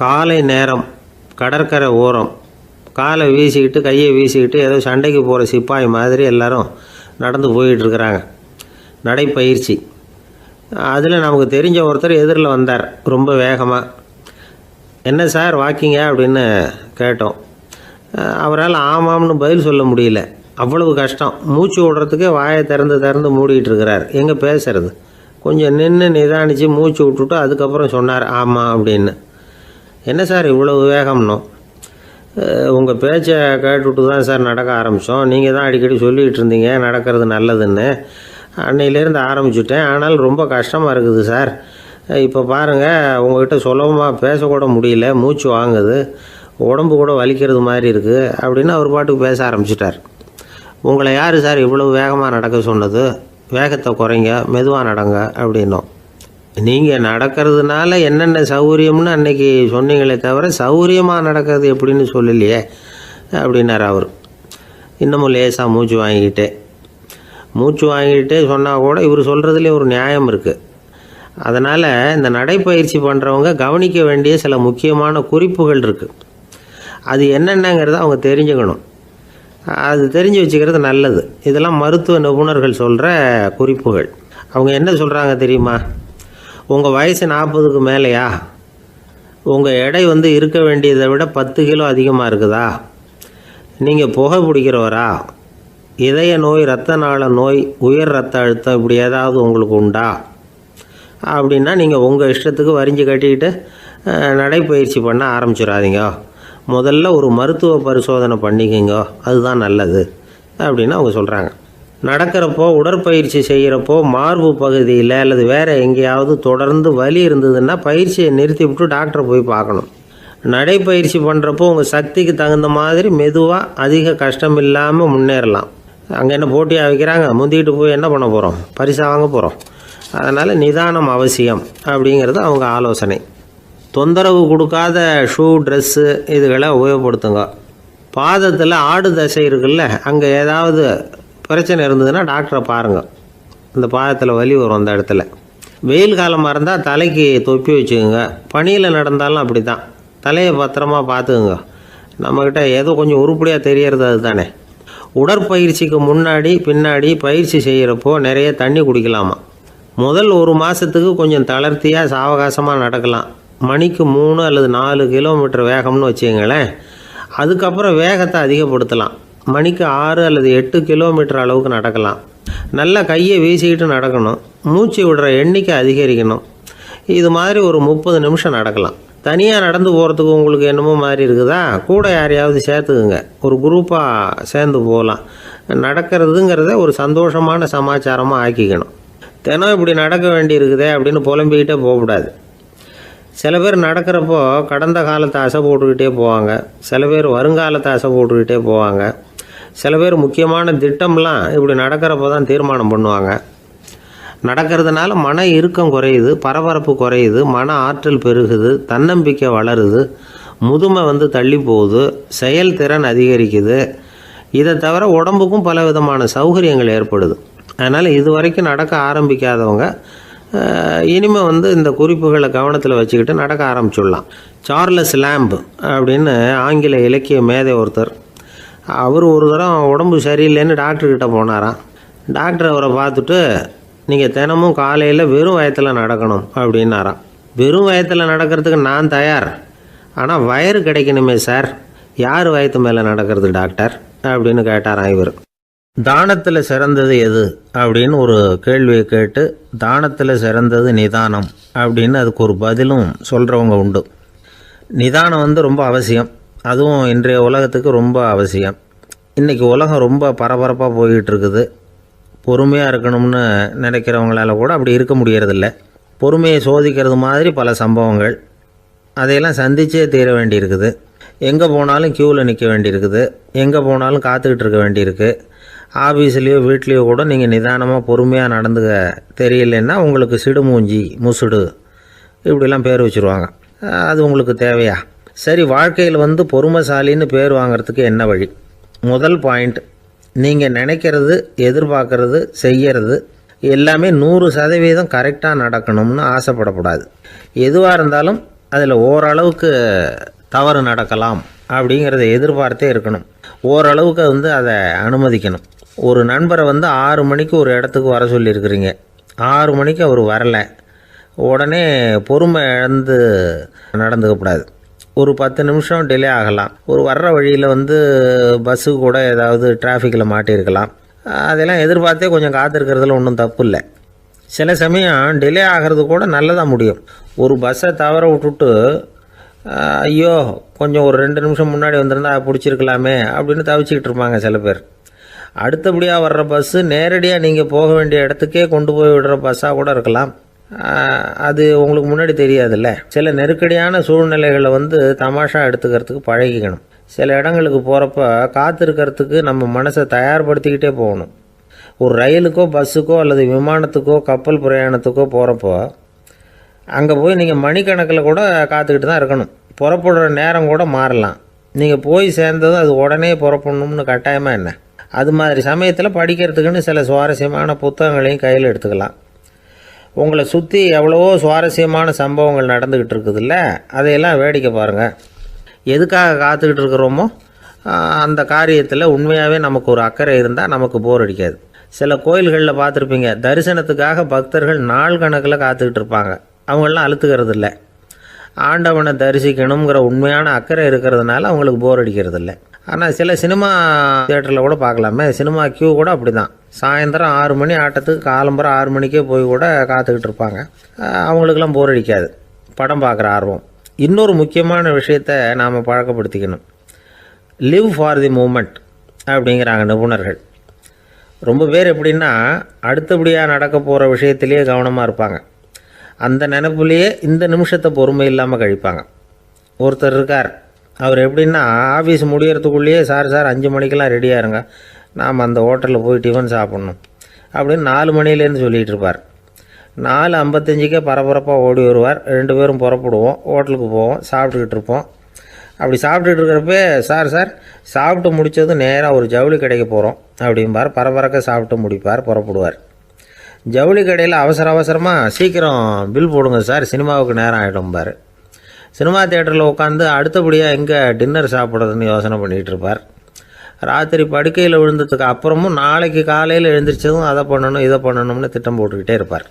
காலை நேரம், கடற்கரை ஓரம், காலை வீசிக்கிட்டு கையை வீசிக்கிட்டு ஏதோ சண்டைக்கு போகிற சிப்பாய் மாதிரி எல்லோரும் நடந்து போயிட்டுருக்குறாங்க. நடைப்பயிற்சி. அதில் நமக்கு தெரிஞ்ச ஒருத்தர் எதிரில் வந்தார் ரொம்ப வேகமாக. என்ன சார் வாக்கிங்க அப்படின்னு கேட்டோம். அவரால் ஆமாம்னு பதில் சொல்ல முடியல, அவ்வளவு கஷ்டம். மூச்சு விடுறதுக்கே வாயை திறந்து மூடிகிட்டு இருக்கிறார். எங்கே பேசுறது? கொஞ்சம் நின்று நிதானித்து மூச்சு விட்டுட்டு அதுக்கப்புறம் சொன்னார் ஆமாம் அப்படின்னு. என்ன சார் இவ்வளவு வேகம்னோ? உங்கள் பேச்சை கேட்டுவிட்டு தான் சார் நடக்க ஆரம்பித்தோம். நீங்கள் தான் அடிக்கடி சொல்லிகிட்டு இருந்தீங்க நடக்கிறது நல்லதுன்னு. அன்னையிலேருந்து ஆரம்பிச்சுட்டேன். ஆனால் ரொம்ப கஷ்டமாக இருக்குது சார். இப்போ பாருங்கள், உங்கள்கிட்ட சுலபமாக பேசக்கூட முடியல, மூச்சு வாங்குது, உடம்பு கூட வலிக்கிறது மாதிரி இருக்குது அப்படின்னு அவர் பாட்டுக்கு பேச ஆரம்பிச்சிட்டார். உங்களை யார் சார் இவ்வளவு வேகமாக நடக்க சொன்னது? வேகத்தை குறைங்க, மெதுவாக நடங்க அப்படின்னோம். நீங்கள் நடக்கிறதுனால என்னென்ன சௌகரியம்னு அன்றைக்கி சொன்னீங்களே தவிர சௌகரியமாக நடக்கிறது எப்படின்னு சொல்லலையே அப்படின்னார் அவர். இன்னமும் லேசாக மூச்சு வாங்கிக்கிட்டே சொன்னால் கூட இவர் சொல்கிறதுலேயே ஒரு நியாயம் இருக்குது. அதனால் இந்த நடைப்பயிற்சி பண்ணுறவங்க கவனிக்க வேண்டிய சில முக்கியமான குறிப்புகள் இருக்குது. அது என்னென்னங்கிறத அவங்க தெரிஞ்சுக்கணும். அது தெரிஞ்சு வச்சுக்கிறது நல்லது. இதெல்லாம் மருத்துவ நிபுணர்கள் சொல்கிற குறிப்புகள். அவங்க என்ன சொல்கிறாங்க தெரியுமா? உங்கள் வயசு 40க்கு மேலேயா? உங்கள் எடை இருக்க வேண்டியதை விட 10 கிலோ அதிகமாக இருக்குதா? நீங்கள் புகை பிடிக்கிறவரா? இதய நோய், இரத்த நாள நோய், உயர் இரத்த அழுத்தம் இப்படி ஏதாவது உங்களுக்கு உண்டா? அப்படின்னா நீங்கள் உங்கள் இஷ்டத்துக்கு வரிஞ்சு கட்டிக்கிட்டு நடைப்பயிற்சி பண்ண ஆரம்பிச்சிடாதீங்க. முதல்ல ஒரு மருத்துவ பரிசோதனை பண்ணிக்கோங்க, அதுதான் நல்லது அப்படின்னு அவங்க சொல்கிறாங்க. நடக்கிறப்போ, உடற்பயிற்சி செய்கிறப்போ மார்பு பகுதியில் அல்லது வேறு எங்கேயாவது தொடர்ந்து வலி இருந்ததுன்னா பயிற்சியை நிறுத்திவிட்டு டாக்டரை போய் பார்க்கணும். நடைப்பயிற்சி பண்ணுறப்போ உங்கள் சக்திக்கு தகுந்த மாதிரி மெதுவாக அதிக கஷ்டம் இல்லாமல் முன்னேறலாம். அங்கே என்ன போட்டியாக வைக்கிறாங்க? முந்திக்கிட்டு போய் என்ன பண்ண போகிறோம்? பரிசாக வாங்க போகிறோம். அதனால் நிதானம் அவசியம் அப்படிங்கிறது அவங்க ஆலோசனை. தொந்தரவு கொடுக்காத ஷூ, ட்ரெஸ்ஸு இதுகளை உபயோகப்படுத்துங்க. பாதத்தில் ஆடு தசை இருக்குல்ல, அங்கே ஏதாவது பிரச்சனை இருந்ததுன்னா டாக்டரை பாருங்கள். இந்த பாதத்தில் வலி வரும் அந்த இடத்துல. வெயில் காலமாக இருந்தால் தலைக்கு தொப்பி வச்சுக்கோங்க. பனியில் நடந்தாலும் அப்படி தான், தலையை பத்திரமா பார்த்துக்குங்க. நம்மக்கிட்ட ஏதோ கொஞ்சம் உருப்படியாக தெரியறது அது தானே. உடற்பயிற்சிக்கு முன்னாடி பின்னாடி பயிற்சி செய்கிறப்போ நிறைய தண்ணி குடிக்கலாமா. முதல் 1 மாதத்துக்கு கொஞ்சம் தளர்த்தியாக சாவகாசமாக நடக்கலாம். மணிக்கு 3 அல்லது 4 கிலோமீட்டர் வேகம்னு வச்சுங்களேன். அதுக்கப்புறம் வேகத்தை அதிகப்படுத்தலாம். மணிக்கு 6 அல்லது 8 கிலோமீட்டர் அளவுக்கு நடக்கலாம். நல்லா கையை வீசிக்கிட்டு நடக்கணும். மூச்சு விடுற எண்ணிக்கை அதிகரிக்கணும். இது மாதிரி ஒரு 30 நிமிஷம் நடக்கலாம். தனியாக நடந்து போகிறதுக்கு உங்களுக்கு என்னமோ மாதிரி இருக்குதா? கூட யாரையாவது சேர்த்துக்குங்க. ஒரு குரூப்பாக சேர்ந்து போகலாம். நடக்கிறதுங்கிறத ஒரு சந்தோஷமான சமாச்சாரமாக ஆக்கிக்கணும். தினம் இப்படி நடக்க வேண்டி இருக்குதே அப்படின்னு புலம்பிக்கிட்டே போகக்கூடாது. சில பேர் நடக்கிறப்போ கடந்த காலத்தை அசை போட்டுக்கிட்டே போவாங்க. சில பேர் வருங்காலத்தை அசை போட்டுக்கிட்டே போவாங்க. சில பேர் முக்கியமான திட்டம்லாம் இப்படி நடக்கிறப்போ தான் தீர்மானம் பண்ணுவாங்க. நடக்கிறதுனால மன இறுக்கம் குறையுது, பரபரப்பு குறையுது, மன ஆற்றல் பெருகுது, தன்னம்பிக்கை வளருது, முதுமை தள்ளி போகுது, செயல்திறன் அதிகரிக்குது. இதை தவிர உடம்புக்கும் பல விதமான சௌகரியங்கள் ஏற்படுது. அதனால் இது வரைக்கும் நடக்க ஆரம்பிக்காதவங்க இனிமேல் இந்த குறிப்புகளை கவனத்தில் வச்சுக்கிட்டு நடக்க ஆரம்பிச்சுடலாம். சார்லஸ் லேம்ப் அப்படின்னு ஆங்கில இலக்கிய மேதை ஒருத்தர், அவர் ஒரு தரம் உடம்பு சரியில்லைன்னு டாக்டர்கிட்ட போனாராம். டாக்டர் அவரை பார்த்துட்டு, நீங்கள் தினமும் காலையில் வெறும் வயத்தில் நடக்கணும் அப்படின்னாராம். வெறும் வயத்தில் நடக்கிறதுக்கு நான் தயார், ஆனால் வயிறு கிடைக்கணுமே சார். யார் வயத்து மேலே நடக்கிறது டாக்டர் அப்படின்னு கேட்டாராம் இவர். தானத்தில் சிறந்தது எது அப்படின்னு ஒரு கேள்வியை கேட்டு, தானத்தில் சிறந்தது நிதானம் அப்படின்னு அதுக்கு ஒரு பதிலும் சொல்கிறவங்க உண்டு. நிதானம் ரொம்ப அவசியம். அதுவும் இன்றைய உலகத்துக்கு ரொம்ப அவசியம். இன்றைக்கி உலகம் ரொம்ப பரபரப்பாக போய்கிட்டு இருக்குது. பொறுமையாக இருக்கணும்னு நினைக்கிறவங்களால கூட அப்படி இருக்க முடியறதில்ல. பொறுமையை சோதிக்கிறது மாதிரி பல சம்பவங்கள். அதையெல்லாம் சந்திச்சே தீர வேண்டியிருக்குது. எங்கே போனாலும் க்யூவில் நிற்க வேண்டியிருக்குது. எங்கே போனாலும் காத்துக்கிட்டு இருக்க வேண்டியிருக்கு. ஆஃபீஸ்லேயோ வீட்லேயோ கூட நீங்கள் நிதானமாக பொறுமையாக நடந்துக்க தெரியலன்னா உங்களுக்கு சிடுமூஞ்சி, முசுடு இப்படிலாம் பேர் வச்சுருவாங்க. அது உங்களுக்கு தேவையா? சரி, வாழ்க்கையில் பொறுமைசாலின்னு பேர் வாங்கிறதுக்கு என்ன வழி? முதல் பாயிண்ட், நீங்கள் நினைக்கிறது, எதிர்பார்க்கறது, செய்கிறது எல்லாமே 100% கரெக்டாக நடக்கணும்னு ஆசைப்படக்கூடாது. எதுவாக இருந்தாலும் அதில் ஓரளவுக்கு தவறு நடக்கலாம் அப்படிங்கிறத எதிர்பார்த்தே இருக்கணும். ஓரளவுக்கு வந்து அதை அனுமதிக்கணும். ஒரு நண்பரை வந்து 6 மணிக்கு ஒரு இடத்துக்கு வர சொல்லியிருக்கிறீங்க. 6 மணிக்கு அவர் வரலை, உடனே பொறுமை இழந்து நடந்துக்கக்கூடாது. ஒரு 10 நிமிஷம் டிலே ஆகலாம். ஒரு வர்ற வழியில் வந்து பஸ்ஸு கூட ஏதாவது டிராஃபிக்கில் மாட்டியிருக்கலாம். அதெல்லாம் எதிர்பார்த்தே கொஞ்சம் காத்திருக்கிறதுல ஒன்றும் தப்பு இல்லை. சில சமயம் டிலே ஆகிறது கூட நல்லதாக முடியும். ஒரு பஸ்ஸை தவற விட்டுட்டு ஐயோ கொஞ்சம் ஒரு 2 நிமிஷம் முன்னாடி வந்திருந்தா பிடிச்சிருக்கலாமே அப்படின்னு தவிச்சிக்கிட்டு இருப்பாங்க சில பேர். அடுத்தபடியாக வர்ற பஸ்ஸு நேரடியாக நீங்கள் போக வேண்டிய இடத்துக்கே கொண்டு போய் விடுற பஸ்ஸாக கூட இருக்கலாம். அது உங்களுக்கு முன்னாடி தெரியாதுல்ல. சில நெருக்கடியான சூழ்நிலைகளை வந்து தமாஷா எடுத்துக்கிறதுக்கு பழகிக்கணும். சில இடங்களுக்கு போகிறப்ப காத்திருக்கிறதுக்கு நம்ம மனசை தயார்படுத்திக்கிட்டே போகணும். ஒரு ரயிலுக்கோ பஸ்ஸுக்கோ அல்லது விமானத்துக்கோ கப்பல் பிரயாணத்துக்கோ போகிறப்போ அங்கே போய் நீங்கள் மணிக்கணக்கில் கூட காத்துக்கிட்டு தான் இருக்கணும். புறப்படுற நேரம் கூட மாறலாம். நீங்கள் போய் சேர்ந்ததும் அது உடனே புறப்படணும்னு கட்டாயமாக என்ன? அது மாதிரி சமயத்தில் படிக்கிறதுக்குன்னு சில சுவாரஸ்யமான புத்தகங்களையும் கையில் எடுத்துக்கலாம். உங்களை சுற்றி எவ்வளவோ சுவாரஸ்யமான சம்பவங்கள் நடந்துக்கிட்டு இருக்குதுல்ல, அதையெல்லாம் வேடிக்கை பாருங்கள். எதுக்காக காத்துக்கிட்டு இருக்கிறோமோ அந்த காரியத்தில் உண்மையாகவே நமக்கு ஒரு அக்கறை இருந்தால் நமக்கு போர் அடிக்காது. சில கோயில்களில் பார்த்துருப்பீங்க, தரிசனத்துக்காக பக்தர்கள் நாள் கணக்கில் காத்துக்கிட்டு இருப்பாங்க. அவங்களெலாம் அழுத்துக்கிறது இல்லை. ஆண்டவனை தரிசிக்கணுங்கிற உண்மையான அக்கறை இருக்கிறதுனால அவங்களுக்கு போர் அடிக்கிறது இல்லை. ஆனால் சில சினிமா தியேட்டரில் கூட பார்க்கலாமே, சினிமா கியூ கூட அப்படி தான். சாயந்தரம் 6 மணி ஆட்டத்துக்கு காலம்பரம் 6 மணிக்கே போய் கூட காத்துக்கிட்டு இருப்பாங்க. அவங்களுக்கெல்லாம் போர் அடிக்காது, படம் பார்க்குற ஆர்வம். இன்னொரு முக்கியமான விஷயத்தை நாம் பழக்கப்படுத்திக்கணும். லிவ் ஃபார் தி மூமெண்ட் அப்படிங்கிறாங்க நிபுணர்கள். ரொம்ப பேர் எப்படின்னா அடுத்தபடியாக நடக்க போகிற விஷயத்திலேயே கவனமாக இருப்பாங்க. அந்த நினைப்புலேயே இந்த நிமிஷத்தை பொறுமை இல்லாமல் கழிப்பாங்க. ஒருத்தர் இருக்கார், அவர் எப்படின்னா ஆஃபீஸ் முடியறதுக்குள்ளேயே சார் 5 மணிக்கெல்லாம் ரெடியாக இருங்க, நாம் அந்த ஹோட்டலில் போய் டிஃபன் சாப்பிட்ணும் அப்படின்னு 4 மணிலேருந்து சொல்லிகிட்டு இருப்பார். 4:55 பரபரப்பாக ஓடி வருவார். 2 பேரும் புறப்படுவோம், ஹோட்டலுக்கு போவோம், சாப்பிட்டுக்கிட்டு இருப்போம். அப்படி சாப்பிட்டுட்டு இருக்கிறப்ப சார் சாப்பிட்டு முடித்ததும் நேராக ஒரு ஜவுளி கடைக்கு போகிறோம் அப்படிம்பார். பரபரக்க சாப்பிட்டு முடிப்பார், புறப்படுவார். ஜவுளி கடையில் அவசரமாக சீக்கிரம் பில் போடுங்க சார், சினிமாவுக்கு நேரம் ஆகிடும்பார். சினிமா தியேட்டரில் உட்காந்து அடுத்தபடியாக எங்கே டின்னர் சாப்பிட்றதுன்னு யோசனை பண்ணிகிட்டு இருப்பார். ராத்திரி படுக்கையில் விழுந்ததுக்கு அப்புறமும் நாளைக்கு காலையில் எழுந்திரிச்சதும் அதை பண்ணணும் இதை பண்ணணும்னு திட்டம் போட்டுக்கிட்டே இருப்பார்.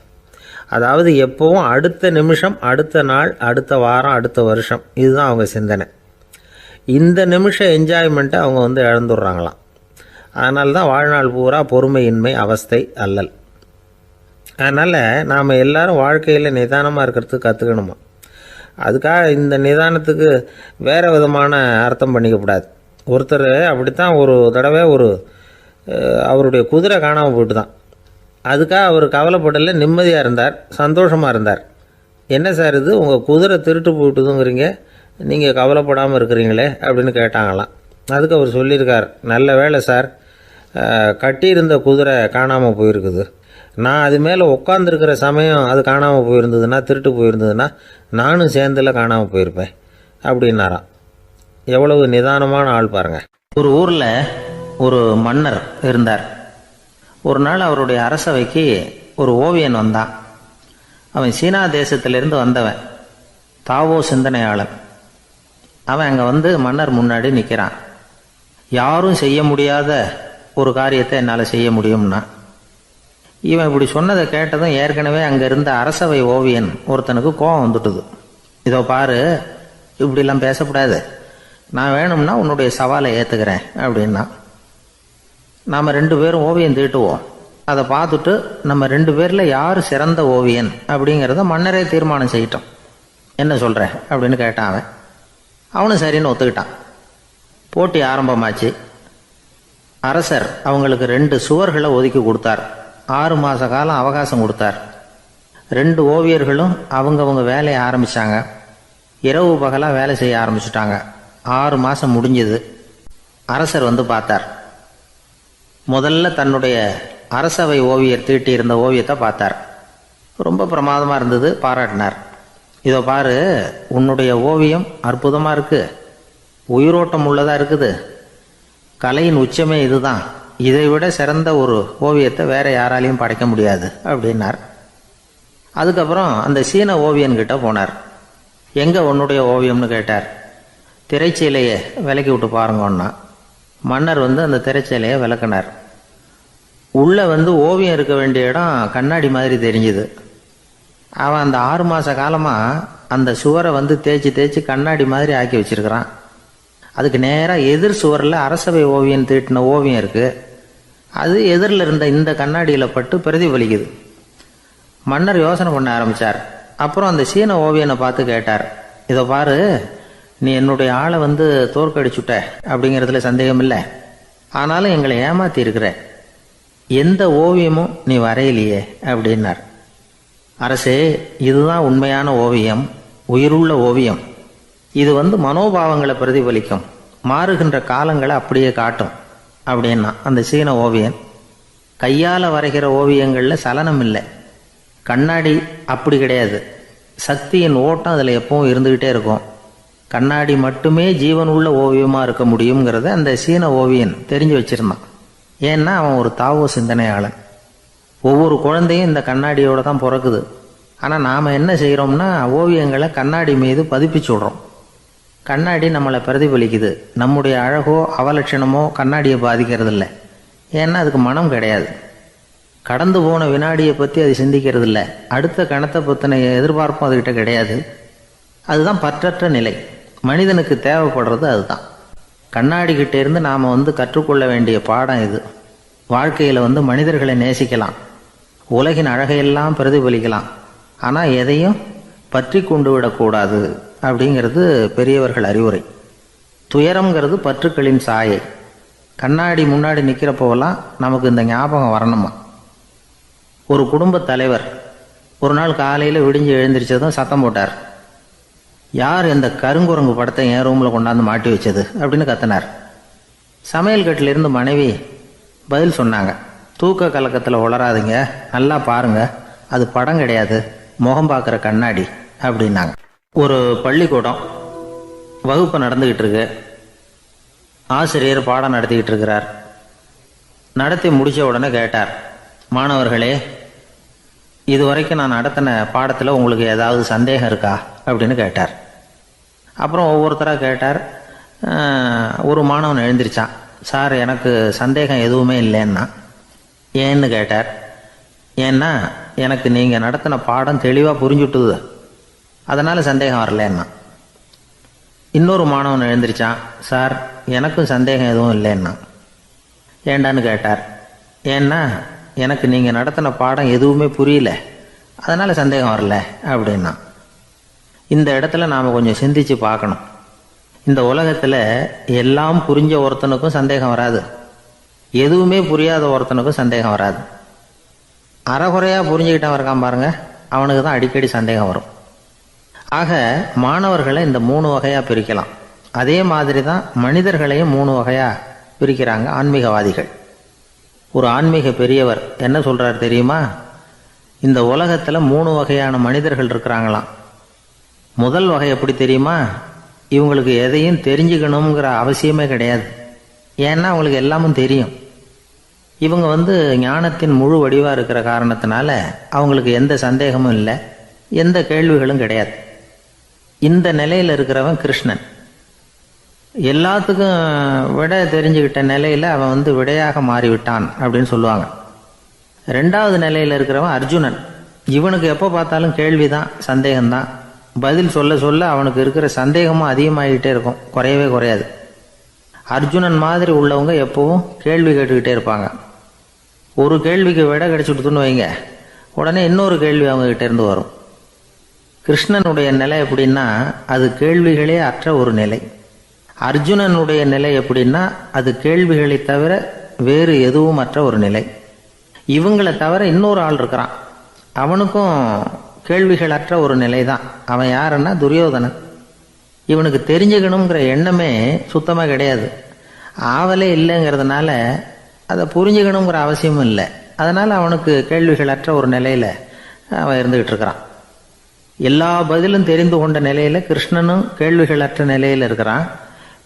அதாவது எப்போவும் அடுத்த நிமிஷம், அடுத்த நாள், அடுத்த வாரம், அடுத்த வருஷம், இதுதான் அவங்க சிந்தனை. இந்த நிமிஷம் என்ஜாய்மெண்ட்டை அவங்க வந்து இழந்துடுறாங்களாம். அதனால தான் வாழ்நாள் பூரா பொறுமையின்மை, அவஸ்தை, அல்லல். அதனால் நாம் எல்லோரும் வாழ்க்கையில் நிதானமாக இருக்கிறதுக்கு கற்றுக்கணுமா. அதுக்காக இந்த நிதானத்துக்கு வேறு விதமான அர்த்தம் பண்ணிக்கக்கூடாது. ஒருத்தர் அப்படித்தான் ஒரு தடவை அவருடைய குதிரை காணாமல் போயிட்டு தான். அதுக்காக அவர் கவலைப்படலை, நிம்மதியாக இருந்தார், சந்தோஷமாக இருந்தார். என்ன சார் இது, உங்கள் குதிரை திருட்டு போயிட்டுதுங்கிறீங்க, நீங்கள் கவலைப்படாமல் இருக்கிறீங்களே அப்படின்னு கேட்டாங்களாம். அதுக்கு அவர் சொல்லியிருக்கார், நல்ல வேலை சார், கட்டியிருந்த குதிரை காணாமல் போயிருக்குது. நான் அது மேலே உட்காந்துருக்கிற சமயம் அது காணாமல் போயிருந்ததுன்னா, திருட்டு போயிருந்ததுன்னா நானும் சேர்ந்தில் காணாமல் போயிருப்பேன் அப்படின்னாராம். எவ்வளவு நிதானமான ஆள் பாருங்கள். ஒரு ஊரில் ஒரு மன்னர் இருந்தார். ஒரு நாள் அவருடைய அரசவைக்கு ஒரு ஓவியன் வந்தான். அவன் சீனா தேசத்திலிருந்து வந்தவன், தாவோ சிந்தனையாளன். அவன் அங்கே வந்து மன்னர் முன்னாடி நிற்கிறான். யாரும் செய்ய முடியாத ஒரு காரியத்தை என்னால் செய்ய முடியும்னா. இவன் இப்படி சொன்னதை கேட்டதும் ஏற்கனவே அங்கே இருந்த அரசவை ஓவியன் ஒருத்தனுக்கு கோபம் வந்துட்டுது. இதோ பாரு, இப்படிலாம் பேசக்கூடாது, நான் வேணும்னா உன்னுடைய சவாலை ஏற்றுக்கிறேன் அப்படின்னா. நாம் 2 பேரும் ஓவியம் தீட்டுவோம், அதை பார்த்துட்டு நம்ம 2 பேரில் யார் சிறந்த ஓவியன் அப்படிங்கிறத மன்னரே தீர்மானம் செய்யட்டும், என்ன சொல்கிற அப்படின்னு கேட்டான். அவனும் சரின்னு ஒத்துக்கிட்டான். போட்டி ஆரம்பமாச்சு. அரசர் அவங்களுக்கு 2 சுவர்களை ஒதுக்கி கொடுத்தார். 6 மாத காலம் அவகாசம் கொடுத்தார். 2 ஓவியர்களும் அவங்கவுங்க வேலையை ஆரம்பித்தாங்க. இரவு பகலாக வேலை செய்ய ஆரம்பிச்சுட்டாங்க. 6 மாதம் முடிஞ்சது. அரசர் வந்து பார்த்தார். முதல்ல தன்னுடைய அரசவை ஓவியர் தீட்டியிருந்த ஓவியத்தை பார்த்தார். ரொம்ப பிரமாதமாக இருந்தது, பாராட்டினார். இதோ பாரு, உன்னுடைய ஓவியம் அற்புதமாக இருக்குது, உயிரோட்டம் உள்ளதாக இருக்குது, கலையின் உச்சமே இதுதான், இதை விட சிறந்த ஒரு ஓவியத்தை வேற யாராலையும் படைக்க முடியாது அப்படின்னார். அதுக்கப்புறம் அந்த சீன ஓவியன்கிட்ட போனார். எங்கே உன்னுடைய ஓவியம்னு கேட்டார். திரைச்சீலையை விலக்கி விட்டு பாருங்கன்னா மன்னர் அந்த திரைச்சீலையை விளக்குனார். உள்ளே ஓவியம் இருக்க வேண்டிய இடம் கண்ணாடி மாதிரி தெரிஞ்சுது. அவன் அந்த 6 மாத காலமாக அந்த சுவரை தேய்ச்சி தேய்ச்சி கண்ணாடி மாதிரி ஆக்கி வச்சிருக்கிறான். அதுக்கு நேராக எதிர் சுவரில் அரசவை ஓவியம் தீட்டின ஓவியம் இருக்குது. அது எதிரில் இருந்த இந்த கண்ணாடியில் பட்டு பிரதிபலிக்குது. மன்னர் யோசனை பண்ண ஆரம்பித்தார். அப்புறம் அந்த சீன ஓவியனை பார்த்து கேட்டார், இதை பாரு, நீ என்னுடைய ஆளை தோற்கடிச்சுட்ட அப்படிங்கிறதுல சந்தேகம் இல்லை. ஆனாலும் எங்களை ஏமாத்தி இருக்கிற, எந்த ஓவியமும் நீ வரையிலையே அப்படின்னார். அரசே, இதுதான் உண்மையான ஓவியம், உயிருள்ள ஓவியம். இது மனோபாவங்களை பிரதிபலிக்கும், மாறுகின்ற காலங்களை அப்படியே காட்டும் அப்படின்னா அந்த சீன ஓவியன். கையால் வரைகிற ஓவியங்களில் சலனம் இல்லை. கண்ணாடி அப்படி கிடையாது. சக்தியின் ஓட்டம் அதில் எப்பவும் இருந்துக்கிட்டே இருக்கும். கண்ணாடி மட்டுமே ஜீவனுள்ள ஓவியமாக இருக்க முடியுங்கிறத அந்த சீன ஓவியன் தெரிஞ்சு வச்சிருந்தான். ஏன்னா அவன் ஒரு தாவோ சிந்தனையாளன். ஒவ்வொரு குழந்தையும் இந்த கண்ணாடியோடு தான் பிறக்குது. ஆனால் நாம் என்ன செய்கிறோம்னா ஓவியங்களை கண்ணாடி மீது பதிப்பிச்சு விடுறோம். கண்ணாடி நம்மளை பிரதிபலிக்குது. நம்முடைய அழகோ அவலட்சணமோ கண்ணாடியை பாதிக்கிறது இல்லை. ஏன்னா அதுக்கு மனம் கிடையாது. கடந்து போன வினாடியை பற்றி அது சிந்திக்கிறது இல்லை. அடுத்த கணத்தை பற்றின எதிர்பார்ப்பும் அதுகிட்ட கிடையாது. அதுதான் பற்றற்ற நிலை. மனிதனுக்கு தேவைப்படுறது அதுதான். கண்ணாடி கிட்டே இருந்து நாம் கற்றுக்கொள்ள வேண்டிய பாடம் இது. வாழ்க்கையில் மனிதர்களை நேசிக்கலாம், உலகின் அழகையெல்லாம் பிரதிபலிக்கலாம், ஆனால் எதையும் பற்றி கொண்டு விடக்கூடாது அப்படிங்கிறது பெரியவர்கள் அறிவுரை. துயரம்ங்கிறது பற்றுக்களின் சாயை. கண்ணாடி முன்னாடி நிற்கிறப்போவெல்லாம் நமக்கு இந்த ஞாபகம் வரணுமா. ஒரு குடும்பத் தலைவர் ஒரு நாள் காலையில் விடிஞ்சு எழுந்திரிச்சதும் சத்தம் போட்டார். யார் இந்த கருங்குரங்கு படத்தை என் ரூமில் கொண்டாந்து மாட்டி வச்சது அப்படின்னு கத்தினார். சமையல் கட்டிலிருந்து மனைவி பதில் சொன்னாங்க, தூக்க கலக்கத்தில் உளராதுங்க, நல்லா பாருங்க, அது படம் கிடையாது, முகம் பார்க்குற கண்ணாடி அப்படின்னாங்க. ஒரு பள்ளிக்கூடம் வகுப்பு நடந்துக்கிட்டு இருக்கு. ஆசிரியர் பாடம் நடத்திக்கிட்டு இருக்கிறார். நடத்தி முடித்த உடனே கேட்டார், மாணவர்களே, இதுவரைக்கும் நான் நடத்தின பாடத்தில் உங்களுக்கு ஏதாவது சந்தேகம் இருக்கா அப்படின்னு கேட்டார். அப்புறம் ஒவ்வொருத்தராக கேட்டார். ஒரு மாணவன் எழுந்திரிச்சான். சார், எனக்கு சந்தேகம் எதுவுமே இல்லைன்னா. ஏன்னு கேட்டார். ஏன்னா எனக்கு நீங்கள் நடத்தின பாடம் தெளிவாக புரிஞ்சுட்டுது, அதனால் சந்தேகம் வரலன்னா. இன்னொரு மாணவன் எழுந்திரிச்சான். சார், எனக்கும் சந்தேகம் எதுவும் இல்லைன்னா. ஏண்டான்னு கேட்டார். ஏன்னா எனக்கு நீங்கள் நடத்தின பாடம் எதுவுமே புரியல, அதனால் சந்தேகம் வரல அப்படின்னா. இந்த இடத்துல நாம் கொஞ்சம் சிந்திச்சு பார்க்கணும். இந்த உலகத்தில் எல்லாம் புரிஞ்ச ஒருத்தனுக்கும் சந்தேகம் வராது, எதுவுமே புரியாத ஒருத்தனுக்கும் சந்தேகம் வராது. அறகுறையாக புரிஞ்சுக்கிட்டவன் இருக்கான் பாருங்க, அவனுக்கு தான் அடிக்கடி சந்தேகம் வரும். ஆக மாணவர்களை இந்த 3 வகையாக பிரிக்கலாம். அதே மாதிரி தான் மனிதர்களையும் 3 வகையாக பிரிக்கிறாங்க ஆன்மீகவாதிகள். ஒரு ஆன்மீக பெரியவர் என்ன சொல்கிறார் தெரியுமா? இந்த உலகத்தில் 3 வகையான மனிதர்கள் இருக்கிறாங்களாம். முதல் வகை எப்படி தெரியுமா? இவங்களுக்கு எதையும் தெரிஞ்சுக்கணுங்கிற அவசியமே கிடையாது. ஏன்னா அவங்களுக்கு எல்லாமும் தெரியும். இவங்க ஞானத்தின் முழு வடிவாக இருக்கிற காரணத்தினால அவங்களுக்கு எந்த சந்தேகமும் இல்லை, எந்த கேள்விகளும் கிடையாது. இந்த நிலையில் இருக்கிறவன் கிருஷ்ணன். எல்லாத்துக்கும் விட தெரிஞ்சுக்கிட்ட நிலையில் அவன் விடையாக மாறிவிட்டான் அப்படின்னு சொல்லுவாங்க. 2வது நிலையில் இருக்கிறவன் அர்ஜுனன். இவனுக்கு எப்போ பார்த்தாலும் கேள்விதான், சந்தேகம்தான். பதில் சொல்ல சொல்ல அவனுக்கு இருக்கிற சந்தேகமும் அதிகமாகிட்டே இருக்கும், குறையவே குறையாது. அர்ஜுனன் மாதிரி உள்ளவங்க எப்பவும் கேள்வி கேட்டுக்கிட்டே இருப்பாங்க. ஒரு கேள்விக்கு விட கிடைச்சுட்டுன்னு வைங்க, உடனே இன்னொரு கேள்வி அவங்ககிட்ட இருந்து வரும். கிருஷ்ணனுடைய நிலை எப்படின்னா அது கேள்விகளே அற்ற ஒரு நிலை. அர்ஜுனனுடைய நிலை எப்படின்னா அது கேள்விகளை தவிர வேறு எதுவும் அற்ற ஒரு நிலை. இவங்களை தவிர இன்னொரு ஆள் இருக்கிறான், அவனுக்கும் கேள்விகள் அற்ற ஒரு நிலை தான். அவன் யாருன்னா துரியோதனன். இவனுக்கு தெரிஞ்சுக்கணுங்கிற எண்ணமே சுத்தமாக கிடையாது. ஆவலே இல்லைங்கிறதுனால அதை புரிஞ்சுக்கணுங்கிற அவசியமும் இல்லை. அதனால் அவனுக்கு கேள்விகள் அற்ற ஒரு நிலையில் அவன் இருந்துக்கிட்டு இருக்கிறான். எல்லா பதிலும் தெரிந்து கொண்ட நிலையில் கிருஷ்ணனும் கேள்விகள் அற்ற நிலையில் இருக்கிறான்.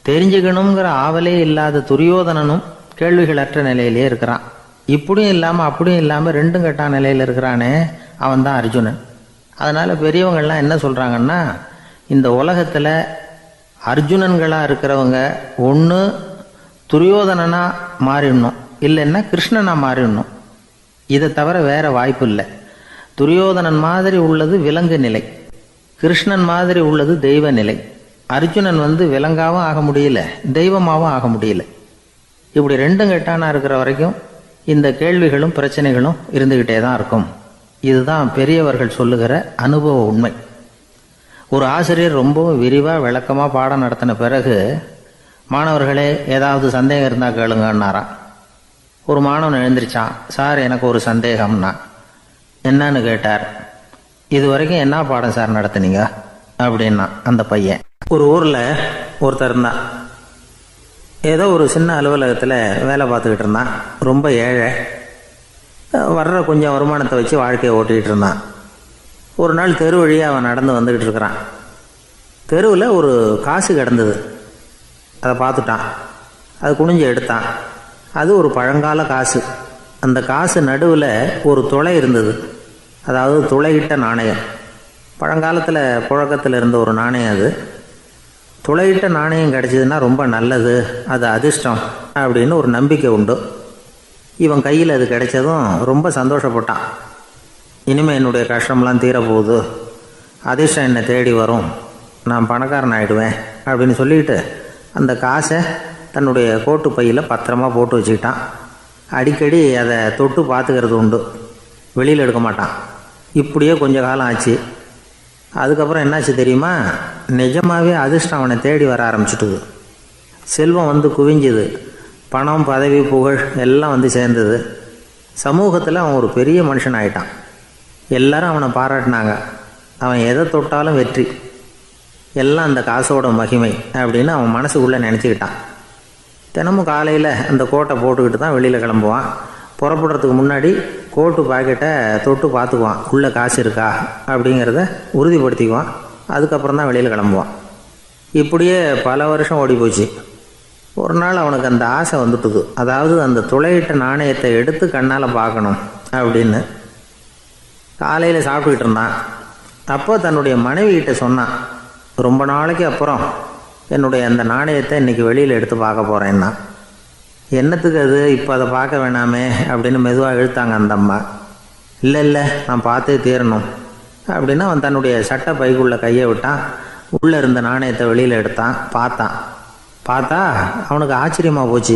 தெரிஞ்சுக்கணுங்கிற ஆவலே இல்லாத துரியோதனனும் கேள்விகள் அற்ற நிலையிலே இருக்கிறான். இப்படியும் இல்லாமல் அப்படியும் இல்லாமல் 2ம் கெட்டான நிலையில் இருக்கிறானே, அவன் தான் அர்ஜுனன். அதனால் பெரியவங்கள்லாம் என்ன சொல்கிறாங்கன்னா, இந்த உலகத்தில் அர்ஜுனன்களாக இருக்கிறவங்க ஒன்று துரியோதனனாக மாறிடணும், இல்லைன்னா கிருஷ்ணனாக மாறிடணும். இதை தவிர வேறு வாய்ப்பு இல்லை. துரியோதனன் மாதிரி உள்ளது விலங்கு நிலை, கிருஷ்ணன் மாதிரி உள்ளது தெய்வ நிலை. அர்ஜுனன் விலங்காவும் ஆக முடியல, தெய்வமாகவும் ஆக முடியல. இப்படி ரெண்டும் கெட்டானா இருக்கிற வரைக்கும் இந்த கேள்விகளும் பிரச்சனைகளும் இருந்துக்கிட்டே தான் இருக்கும். இதுதான் பெரியவர்கள் சொல்லுகிற அனுபவ உண்மை. ஒரு ஆசிரியர் ரொம்பவும் விரிவாக விளக்கமாக பாடம் நடத்தின பிறகு, மாணவர்களே ஏதாவது சந்தேகம் இருந்தால் கேளுங்கன்னாராம். ஒரு மாணவன் எழுந்திரிச்சான். சார், எனக்கு ஒரு சந்தேகம்னா. என்னன்னு கேட்டார். இது வரைக்கும் என்ன பாடம் சார் நடத்துனீங்க அப்படின்னா அந்த பையன். ஒரு ஊரில் ஒருத்தர் இருந்தான். ஏதோ ஒரு சின்ன அலுவலகத்தில் வேலை பார்த்துக்கிட்டு இருந்தான். ரொம்ப ஏழை. வர்ற கொஞ்சம் வருமானத்தை வச்சு வாழ்க்கையை ஓட்டிகிட்டு இருந்தான். ஒரு நாள் தெரு வழியாக அவன் நடந்து வந்துக்கிட்டு இருக்கிறான். தெருவில் ஒரு காசு கிடந்தது. அதை பார்த்துட்டான். அது குனிஞ்சு எடுத்தான். அது ஒரு பழங்கால காசு. அந்த காசு நடுவில் ஒரு துளை இருந்தது. அதாவது துளையிட்ட நாணயம். பழங்காலத்தில் புழக்கத்தில் இருந்த ஒரு நாணயம் அது. துளையிட்ட நாணயம் கிடச்சிதுன்னா ரொம்ப நல்லது, அது அதிர்ஷ்டம் அப்படின்னு ஒரு நம்பிக்கை உண்டு. இவன் கையில் அது கிடைச்சதும் ரொம்ப சந்தோஷப்பட்டான். இனிமேல் என்னுடைய கஷ்டம்லாம் தீரப்போகுது, அதிர்ஷ்டம் என்னை தேடி வரும், நான் பணக்காரன் ஆகிடுவேன் அப்படின்னு சொல்லிட்டு அந்த காசை தன்னுடைய கோட்டு பையில் பத்திரமா போட்டு வச்சுக்கிட்டான். அடிக்கடி அதை தொட்டு பார்த்துக்கிறது உண்டு, வெளியில் எடுக்க மாட்டான். இப்படியே கொஞ்ச காலம் ஆச்சு. அதுக்கப்புறம் என்னாச்சு தெரியுமா? நிஜமாகவே அதிர்ஷ்டம் அவனை தேடி வர ஆரம்பிச்சுட்டுது. செல்வம் குவிஞ்சுது. பணம், பதவி, புகழ் எல்லாம் சேர்ந்தது. சமூகத்தில் அவன் ஒரு பெரிய மனுஷன் ஆகிட்டான். எல்லாரும் அவனை பாராட்டினாங்க. அவன் எதை தொட்டாலும் வெற்றி, எல்லாம் அந்த காசோட மகிமை அப்படின்னு அவன் மனசுக்குள்ளே நினச்சிக்கிட்டான். தினமும் காலையில் அந்த கோட்டை போட்டுக்கிட்டு தான் வெளியில் கிளம்புவான். புறப்படுறதுக்கு முன்னாடி கோட்டு பாக்கெட்டை தொட்டு பார்த்துக்குவான், உள்ளே காசு இருக்கா அப்படிங்கிறத உறுதிப்படுத்திக்குவான். அதுக்கப்புறம் தான் வெளியில் கிளம்புவான். இப்படியே பல வருஷம் ஓடி போச்சு. ஒரு நாள் அவனுக்கு அந்த ஆசை வந்துட்டுது. அதாவது அந்த துளையிட்ட நாணயத்தை எடுத்து கண்ணால் பார்க்கணும் அப்படின்னு. காலையில் சாப்பிட்டுக்கிட்டு இருந்தான். அப்போ தன்னுடைய மனைவிகிட்ட சொன்னான், ரொம்ப நாளைக்கு அப்புறம் என்னுடைய அந்த நாணயத்தை இன்றைக்கி வெளியில் எடுத்து பார்க்க போகிறேன்னா. என்னத்துக்கு அது, இப்போ அதை பார்க்க வேணாமே அப்படின்னு மெதுவாக இழுத்தாங்க அந்த அம்மா. இல்லை நான் பார்த்தே தீரணும் அப்படின்னு அவன் தன்னுடைய சட்டை பைக்குள்ளே கையை விட்டான். உள்ளே இருந்த நாணயத்தை வெளியில் எடுத்தான். பார்த்தா அவனுக்கு ஆச்சரியமாக போச்சு.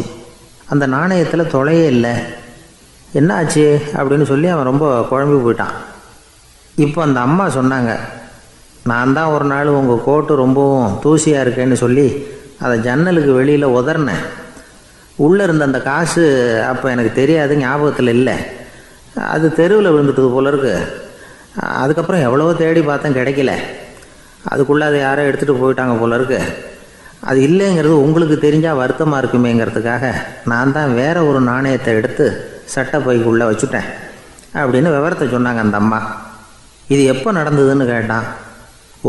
அந்த நாணயத்தில் தொலையே இல்லை. என்ன ஆச்சு அப்படின்னு சொல்லி அவன் ரொம்ப குழம்பி போயிட்டான். இப்போ அந்த அம்மா சொன்னாங்க, நான் தான் ஒரு நாள் உங்கள் கோட்டு ரொம்பவும் தூசியாக இருக்கேன்னு சொல்லி அதை ஜன்னலுக்கு வெளியில் உதறினேன். உள்ளே இருந்த அந்த காசு அப்போ எனக்கு தெரியாது, ஞாபகத்தில் இல்லை. அது தெருவில் விழுந்துட்டது போல இருக்கு. அதுக்கப்புறம் எவ்வளவோ தேடி பார்த்தேன், கிடைக்கல. அதுக்குள்ளே அதை யாரோ எடுத்துகிட்டு போயிட்டாங்க போல இருக்கு. அது இல்லைங்கிறது உங்களுக்கு தெரிஞ்சால் வருத்தமாக இருக்குமேங்கிறதுக்காக நான் தான் வேற ஒரு நாணயத்தை எடுத்து சட்டை பைக்குள்ளே வச்சுட்டேன் அப்படின்னு விவரத்தை சொன்னாங்க அந்த அம்மா. இது எப்போ நடந்ததுன்னு கேட்டான்.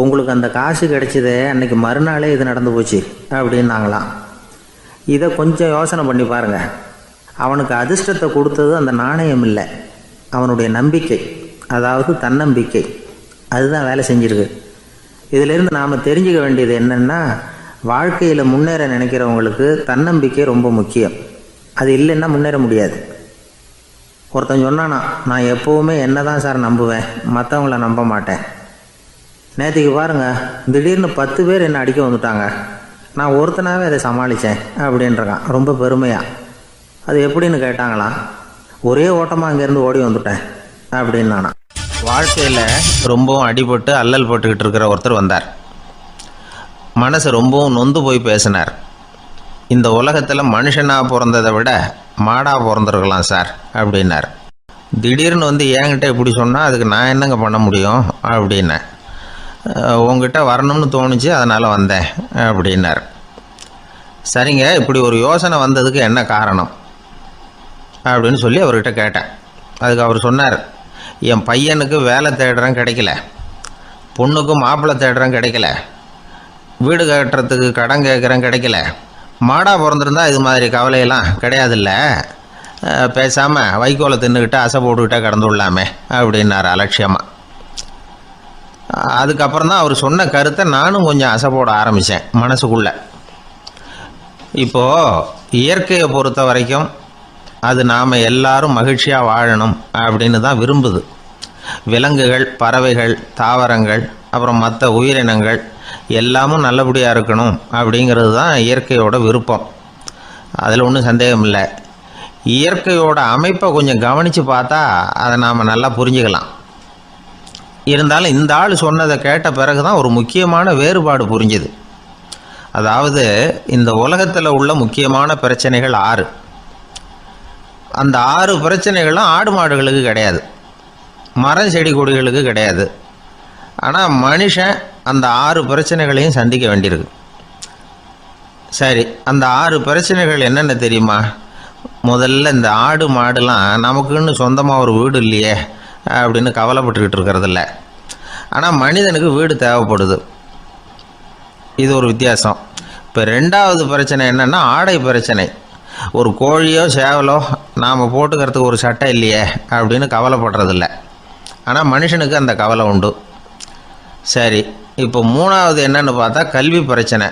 உங்களுக்கு அந்த காசு கிடைச்சதே அன்னைக்கு மறுநாளே இது நடந்து போச்சு அப்படின்னாங்களாம். இதை கொஞ்சம் யோசனை பண்ணி பாருங்கள். அவனுக்கு அதிர்ஷ்டத்தை கொடுத்தது அந்த நாணயம் இல்லை, அவனுடைய நம்பிக்கை, அதாவது தன்னம்பிக்கை. அதுதான் வேலை செஞ்சிருக்கு. இதிலிருந்து நாம் தெரிஞ்சுக்க வேண்டியது என்னென்னா, வாழ்க்கையில் முன்னேற நினைக்கிறவங்களுக்கு தன்னம்பிக்கை ரொம்ப முக்கியம். அது இல்லைன்னா முன்னேற முடியாது. ஒருத்தன் சொன்னானா, நான் எப்போவுமே என்ன தான் சார் நம்புவேன், மற்றவங்கள நம்ப மாட்டேன். நேற்றுக்கு பாருங்கள், திடீர்னு 10 பேர் என்னை அடிக்க வந்துட்டாங்க, நான் ஒருத்தனாகவே அதை சமாளித்தேன் அப்படின்றான் ரொம்ப பெருமையாக. அது எப்படின்னு கேட்டாங்களாம். ஒரே ஓட்டமாக அங்கேருந்து ஓடி வந்துட்டேன் அப்படின்னு நானா. வாழ்க்கையில் ரொம்பவும் அடிபட்டு அல்லல் போட்டுக்கிட்டு இருக்கிற ஒருத்தர் வந்தார். மனசு ரொம்பவும் நொந்து போய் பேசினார். இந்த உலகத்தில் மனுஷனாக பிறந்ததை விட மாடாக பிறந்திருக்கலாம் சார் அப்படின்னார். திடீர்னு என்கிட்ட இப்படி சொன்னால் அதுக்கு நான் என்னங்க பண்ண முடியும் அப்படின்னேன். உங்ககிட்ட வரணும்னு தோணுச்சு, அதனால் வந்தேன் அப்படின்னார். சரிங்க, இப்படி ஒரு யோசனை வந்ததுக்கு என்ன காரணம் அப்படின்னு சொல்லி அவர்கிட்ட கேட்டேன். அதுக்கு அவர் சொன்னார், என் பையனுக்கு வேலை தேடுறேன் கிடைக்கல, பொண்ணுக்கு மாப்பிள்ளை தேடுறேன் கிடைக்கல, வீடு கட்டுறதுக்கு கடன் கேட்குறேன் கிடைக்கல. மாடாக பிறந்திருந்தா இது மாதிரி கவலையெல்லாம் கிடையாதுல்ல, பேசாமல் வைக்கோலை தின்னுக்கிட்டு அசை போட்டுக்கிட்டே கடந்து விடலாமே அப்படின்னார் அலட்சியமாக. அதுக்கப்புறம் தான் அவர் சொன்ன கருத்தை நானும் கொஞ்சம் அசை போட ஆரம்பித்தேன் மனசுக்குள்ளே. இப்போது இயற்கையை பொறுத்த வரைக்கும் அது நாம் எல்லாரும் மகிழ்ச்சியாக வாழணும் அப்படின்னு தான் விரும்புது. விலங்குகள், பறவைகள், தாவரங்கள், அப்புறம் மற்ற உயிரினங்கள் எல்லாமும் நல்லபடியாக இருக்கணும் அப்படிங்கிறது தான் இயற்கையோட விருப்பம். அதில் ஒன்றும் சந்தேகம் இல்லை. இயற்கையோட அமைப்பை கொஞ்சம் கவனித்து பார்த்தா அதை நாம் நல்லா புரிஞ்சுக்கலாம். இருந்தாலும் இந்த ஆள் சொன்னதை கேட்ட பிறகு தான் ஒரு முக்கியமான வேறுபாடு புரிஞ்சுது. அதாவது இந்த உலகத்தில் உள்ள முக்கியமான பிரச்சனைகள் 6. அந்த 6 பிரச்சனைகளும் ஆடு மாடுகளுக்கு கிடையாது, மரம் செடி கொடிகளுக்கு கிடையாது. ஆனால் மனுஷன் அந்த 6 பிரச்சனைகளையும் சந்திக்க வேண்டியிருக்கு. சரி, அந்த 6 பிரச்சனைகள் என்னென்ன தெரியுமா? முதல்ல இந்த ஆடு மாடுலாம் நமக்குன்னு சொந்தமாக ஒரு வீடு இல்லையே அப்படின்னு கவலைப்பட்டுக்கிட்டு இருக்கிறதில்ல. ஆனால் மனிதனுக்கு வீடு தேவைப்படுது. இது ஒரு வித்தியாசம். இப்போ 2வது பிரச்சனை என்னென்னா ஆடை பிரச்சனை. ஒரு கோழியோ சேவலோ நாம் போட்டுக்கிறதுக்கு ஒரு சட்டை இல்லையே அப்படின்னு கவலைப்படுறதில்ல. ஆனால் மனுஷனுக்கு அந்த கவலை உண்டு. சரி, இப்போ 3வது என்னன்னு பார்த்தா கல்வி பிரச்சனை.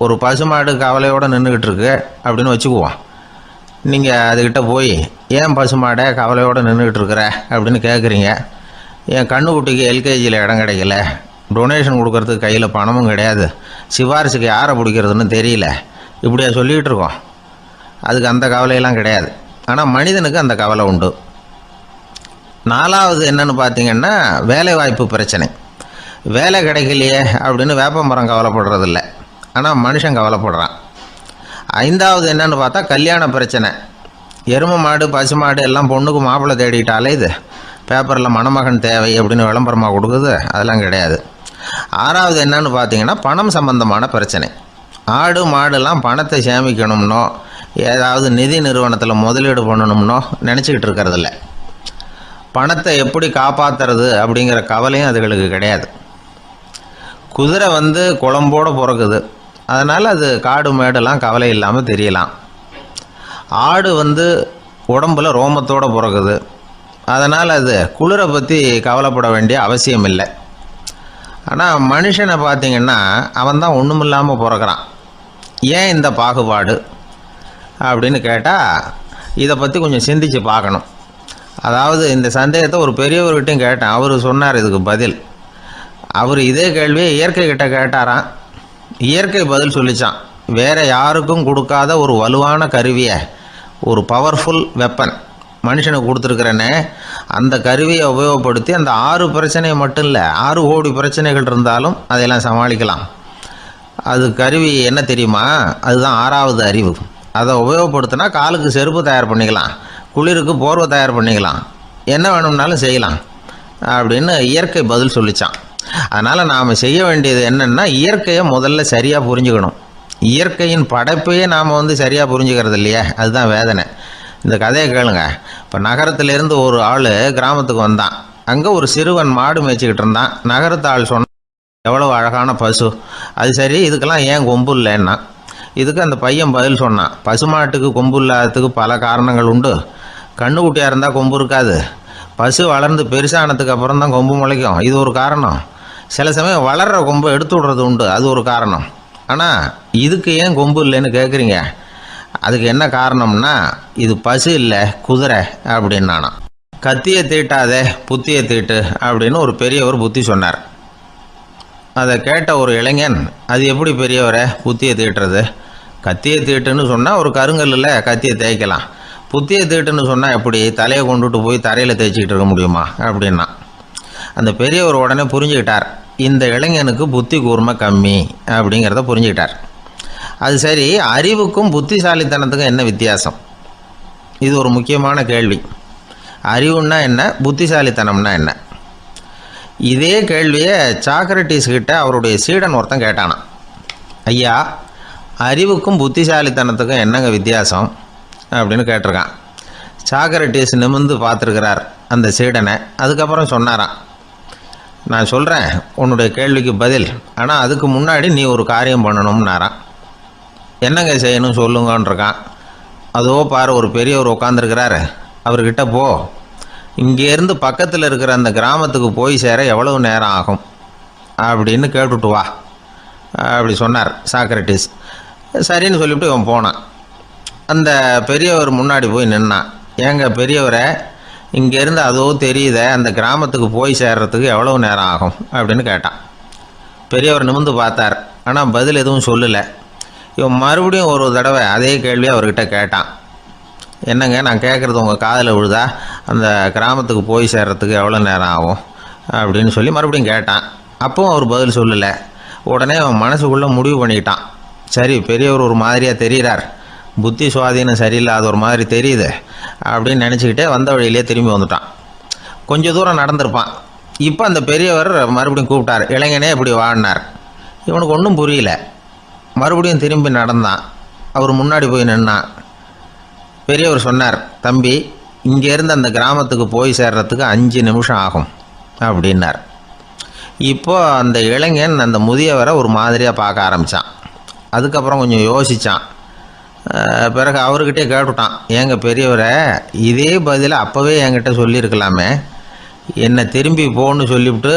ஒரு பசுமாடு கவலையோடு நின்றுக்கிட்டு இருக்கு அப்படின்னு வச்சுக்குவோம். நீங்கள் அதுக்கிட்ட போய் ஏன் பசுமாடை கவலையோடு நின்றுக்கிட்டு இருக்கிற அப்படின்னு கேட்குறீங்க. என் கண்ணுக்குட்டிக்கு எல்கேஜியில் இடம் கிடைக்கல, டொனேஷன் கொடுக்கறதுக்கு கையில் பணமும் கிடையாது, சிபாரிசுக்கு யாரை பிடிக்கிறதுன்னு தெரியல, இப்படியா சொல்லிகிட்டு இருக்கோம். அதுக்கு அந்த கவலையெல்லாம் கிடையாது. ஆனால் மனிதனுக்கு அந்த கவலை உண்டு. 4வது என்னன்னு பார்த்தீங்கன்னா வேலைவாய்ப்பு பிரச்சனை. வேலை கிடைக்கலையே அப்படின்னு வேப்ப மரம் கவலைப்படுறதில்ல, ஆனால் மனுஷன் கவலைப்படுறான். 5வது என்னன்னு பார்த்தா கல்யாண பிரச்சனை. எருமை மாடு பசு மாடு எல்லாம் பொண்ணுக்கு மாப்பிள்ளை தேடிட்டாலே இது பேப்பரில் மணமகன் தேவை அப்படின்னு விளம்பரமாக கொடுக்குது, அதெல்லாம் கிடையாது. 6வது என்னன்னு பார்த்தீங்கன்னா பணம் சம்பந்தமான பிரச்சனை. ஆடு மாடுலாம் பணத்தை சேமிக்கணும்னோ ஏதாவது நிதி நிறுவனத்தில் முதலீடு பண்ணணும்னோ நினச்சிக்கிட்டு இருக்கிறதில்ல. பணத்தை எப்படி காப்பாற்றுறது அப்படிங்கிற கவலையும் அதுகளுக்கு கிடையாது. குதிரை குளம்போடு பிறக்குது, அதனால் அது காடு மேடெல்லாம் கவலை இல்லாமல் தெரியலாம். ஆடு உடம்புல ரோமத்தோடு பிறக்குது, அதனால் அது குளிரை பற்றி கவலைப்பட வேண்டிய அவசியம் இல்லை. ஆனால் மனுஷனை பார்த்திங்கன்னா அவன் தான் ஒன்றுமில்லாமல் பிறக்கிறான். ஏன் இந்த பாகுபாடு அப்படின்னு கேட்டால் இதை பற்றி கொஞ்சம் சிந்திச்சு பார்க்கணும். அதாவது இந்த சந்தேகத்தை ஒரு பெரியவர்கிட்டையும் கேட்டேன். அவர் சொன்னார் இதுக்கு பதில். அவர் இதே கேள்வியை இயற்கை கிட்ட கேட்டாராம். இயற்கை பதில் சொல்லிச்சான். வேறு யாருக்கும் கொடுக்காத ஒரு வலுவான கருவியை, ஒரு பவர்ஃபுல் வெப்பன் மனுஷனுக்கு கொடுத்துருக்குறேன்னு, அந்த கருவியை உபயோகப்படுத்தி அந்த 6 பிரச்சனையை மட்டும் இல்லை 6 கோடி பிரச்சனைகள் இருந்தாலும் அதையெல்லாம் சமாளிக்கலாம். அது கருவி என்ன தெரியுமா? அதுதான் 6வது அறிவு. அதை உபயோகப்படுத்தினா காலுக்கு செருப்பு தயார் பண்ணிக்கலாம், குளிருக்கு போர்வை தயார் பண்ணிக்கலாம், என்ன வேணும்னாலும் செய்யலாம் அப்படின்னு இயற்கை பதில் சொல்லிச்சான். அதனால் நாம் செய்ய வேண்டியது என்னென்னா இயற்கையை முதல்ல சரியாக புரிஞ்சுக்கணும். இயற்கையின் படைப்பையே நாம் சரியாக புரிஞ்சுக்கிறது இல்லையே, அதுதான் வேதனை. இந்த கதையை கேளுங்க. இப்போ நகரத்திலேருந்து ஒரு ஆள் கிராமத்துக்கு வந்தான். அங்கே ஒரு சிறுவன் மாடு மேய்ச்சிக்கிட்டு இருந்தான். நகரத்து ஆள் சொன்னான், எவ்வளோ அழகான பசு, அது சரி இதுக்கெல்லாம் ஏன் கொம்பு இல்லைன்னா. இதுக்கு அந்த பையன் பதில் சொன்னான், பசுமாட்டுக்கு கொம்பு இல்லாததுக்கு பல காரணங்கள் உண்டு. கண்ணுக்குட்டியாக இருந்தால் கொம்பு இருக்காது, பசு வளர்ந்து பெருசானதுக்கு அப்புறம் தான் கொம்பு முளைக்கும், இது ஒரு காரணம். சில சமயம் வளர்கிற கொம்பை எடுத்து விடுறது உண்டு, அது ஒரு காரணம். ஆனால் இதுக்கு ஏன் கொம்பு இல்லைன்னு கேட்குறீங்க, அதுக்கு என்ன காரணம்னா இது பசு இல்லை குதிரை அப்படின்னானா. கத்தியை தீட்டாதே புத்தியை தீட்டு அப்படின்னு ஒரு பெரியவர் புத்தி சொன்னார். அதை கேட்ட ஒரு இளைஞன், அது எப்படி பெரியவரை புத்தியை தீட்டுறது? கத்தியை தீட்டுன்னு சொன்னால் ஒரு கருங்கல்லில் கத்தியை தேய்க்கலாம், புத்தியை தீட்டுன்னு சொன்னால் எப்படி தலையை கொண்டுட்டு போய் தரையில் தேய்ச்சிக்கிட்டு இருக்க முடியுமா அப்படின்னா. அந்த பெரியவர் உடனே புரிஞ்சுக்கிட்டார், இந்த இளைஞனுக்கு புத்தி கூர்மை கம்மி அப்படிங்கிறத புரிஞ்சுக்கிட்டார். அது சரி, அறிவுக்கும் புத்திசாலித்தனத்துக்கும் என்ன வித்தியாசம்? இது ஒரு முக்கியமான கேள்வி. அறிவுன்னா என்ன, புத்திசாலித்தனம்னா என்ன? இதே கேள்வியை சாக்ரட்டிஸ் கிட்ட அவருடைய சீடன் ஒருத்தன் கேட்டானான். ஐயா, அறிவுக்கும் புத்திசாலித்தனத்துக்கும் என்னங்க வித்தியாசம் அப்படின்னு கேட்டிருக்கான். சாக்ரட்டிஸ் நிமிர்ந்து பார்த்துருக்கிறார் அந்த சீடனை. அதுக்கப்புறம் சொன்னாராம், நான் சொல்கிறேன் உன்னுடைய கேள்விக்கு பதில், ஆனால் அதுக்கு முன்னாடி நீ ஒரு காரியம் பண்ணணும்னாரான். என்னங்க செய்யணும் சொல்லுங்கன்றிருக்கான். அதோ பாரு ஒரு பெரியவர் உட்காந்துருக்கிறாரு, அவர்கிட்ட போ, இங்கேருந்து பக்கத்தில் இருக்கிற அந்த கிராமத்துக்கு போய் சேர எவ்வளவு நேரம் ஆகும் அப்படின்னு கேட்டுட்டு வா அப்படி சொன்னார் சாக்ரட்டிஸ். சரின்னு சொல்லிவிட்டு இவன் போனான். அந்த பெரியவர் முன்னாடி போய் நின்னான். ஏங்க பெரியவரை, இங்கேருந்து அதோ தெரியுத அந்த கிராமத்துக்கு போய் சேர்றதுக்கு எவ்வளோ நேரம் ஆகும் அப்படின்னு கேட்டான். பெரியவர் நிமிர்ந்து பார்த்தார். ஆனால் பதில் எதுவும் சொல்லலை. இவன் மறுபடியும் ஒரு தடவை அதே கேள்வியை அவர்கிட்ட கேட்டான். என்னங்க, நான் கேட்குறது உங்கள் காதில் விழுதா? அந்த கிராமத்துக்கு போய் சேர்றதுக்கு எவ்வளோ நேரம் ஆகும் அப்படின்னு சொல்லி மறுபடியும் கேட்டான். அப்பவும் அவர் பதில் சொல்லலை. உடனே அவன் மனசுக்குள்ளே முடிவு பண்ணிக்கிட்டான். சரி, பெரியவர் ஒரு மாதிரியாக தெரிகிறார், புத்தி சுவாதீனம் சரியில்லாத ஒரு மாதிரி தெரியுது அப்படின்னு நினச்சிக்கிட்டே வந்த வழியிலே திரும்பி வந்துட்டான். கொஞ்சம் தூரம் நடந்திருப்பான். இப்போ அந்த பெரியவர் மறுபடியும் கூப்பிட்டார். இளைஞனே இப்படி வாடினார். இவனுக்கு ஒன்றும் புரியல. மறுபடியும் திரும்பி நடந்தான். அவர் முன்னாடி போய் நின்னான். பெரியவர் சொன்னார், தம்பி, இங்கேருந்து அந்த கிராமத்துக்கு போய் சேர்றதுக்கு 5 நிமிஷம் ஆகும் அப்படின்னார். இப்போ அந்த இளைஞன் அந்த முதியவரை ஒரு மாதிரியாக பார்க்க ஆரம்பித்தான். அதுக்கப்புறம் கொஞ்சம் யோசித்தான். பிறகு அவர்கிட்டே கேட்டுட்டான், ஏங்க பெரியவரை, இதே பதிலை அப்போவே என்கிட்ட சொல்லியிருக்கலாமே, என்னை திரும்பி போன்னு சொல்லிவிட்டு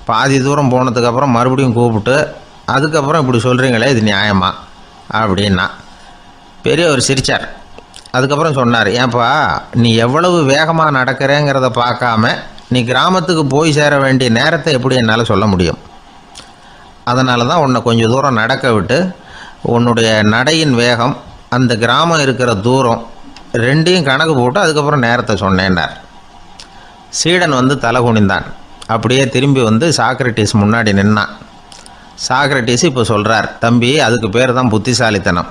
பாதி தூரம் போனதுக்கப்புறம் மறுபடியும் கூப்பிட்டு அதுக்கப்புறம் இப்படி சொல்கிறீங்களே, இது நியாயமா அப்படின்னா. பெரியவர் சிரித்தார். அதுக்கப்புறம் சொன்னார், ஏன்பா, நீ எவ்வளவு வேகமாக நடக்கிறேங்கிறத பார்க்காம நீ கிராமத்துக்கு போய் சேர வேண்டிய நேரத்தை எப்படி என்னால் சொல்ல முடியும்? அதனால தான் உன்னை கொஞ்சம் தூரம் நடக்க விட்டு உன்னுடைய நடையின் வேகம், அந்த கிராமம் இருக்கிற தூரம் ரெண்டையும் கணக்கு போட்டு அதுக்கப்புறம் நேரத்தை சொன்னேன்னார். சீடன் வந்து தலை குனிந்தான். அப்படியே திரும்பி வந்து சாக்ரட்டிஸ் முன்னாடி நின்னான். சாக்ரட்டிஸ் இப்போ சொல்கிறார், தம்பி, அதுக்கு பேர் தான் புத்திசாலித்தனம்.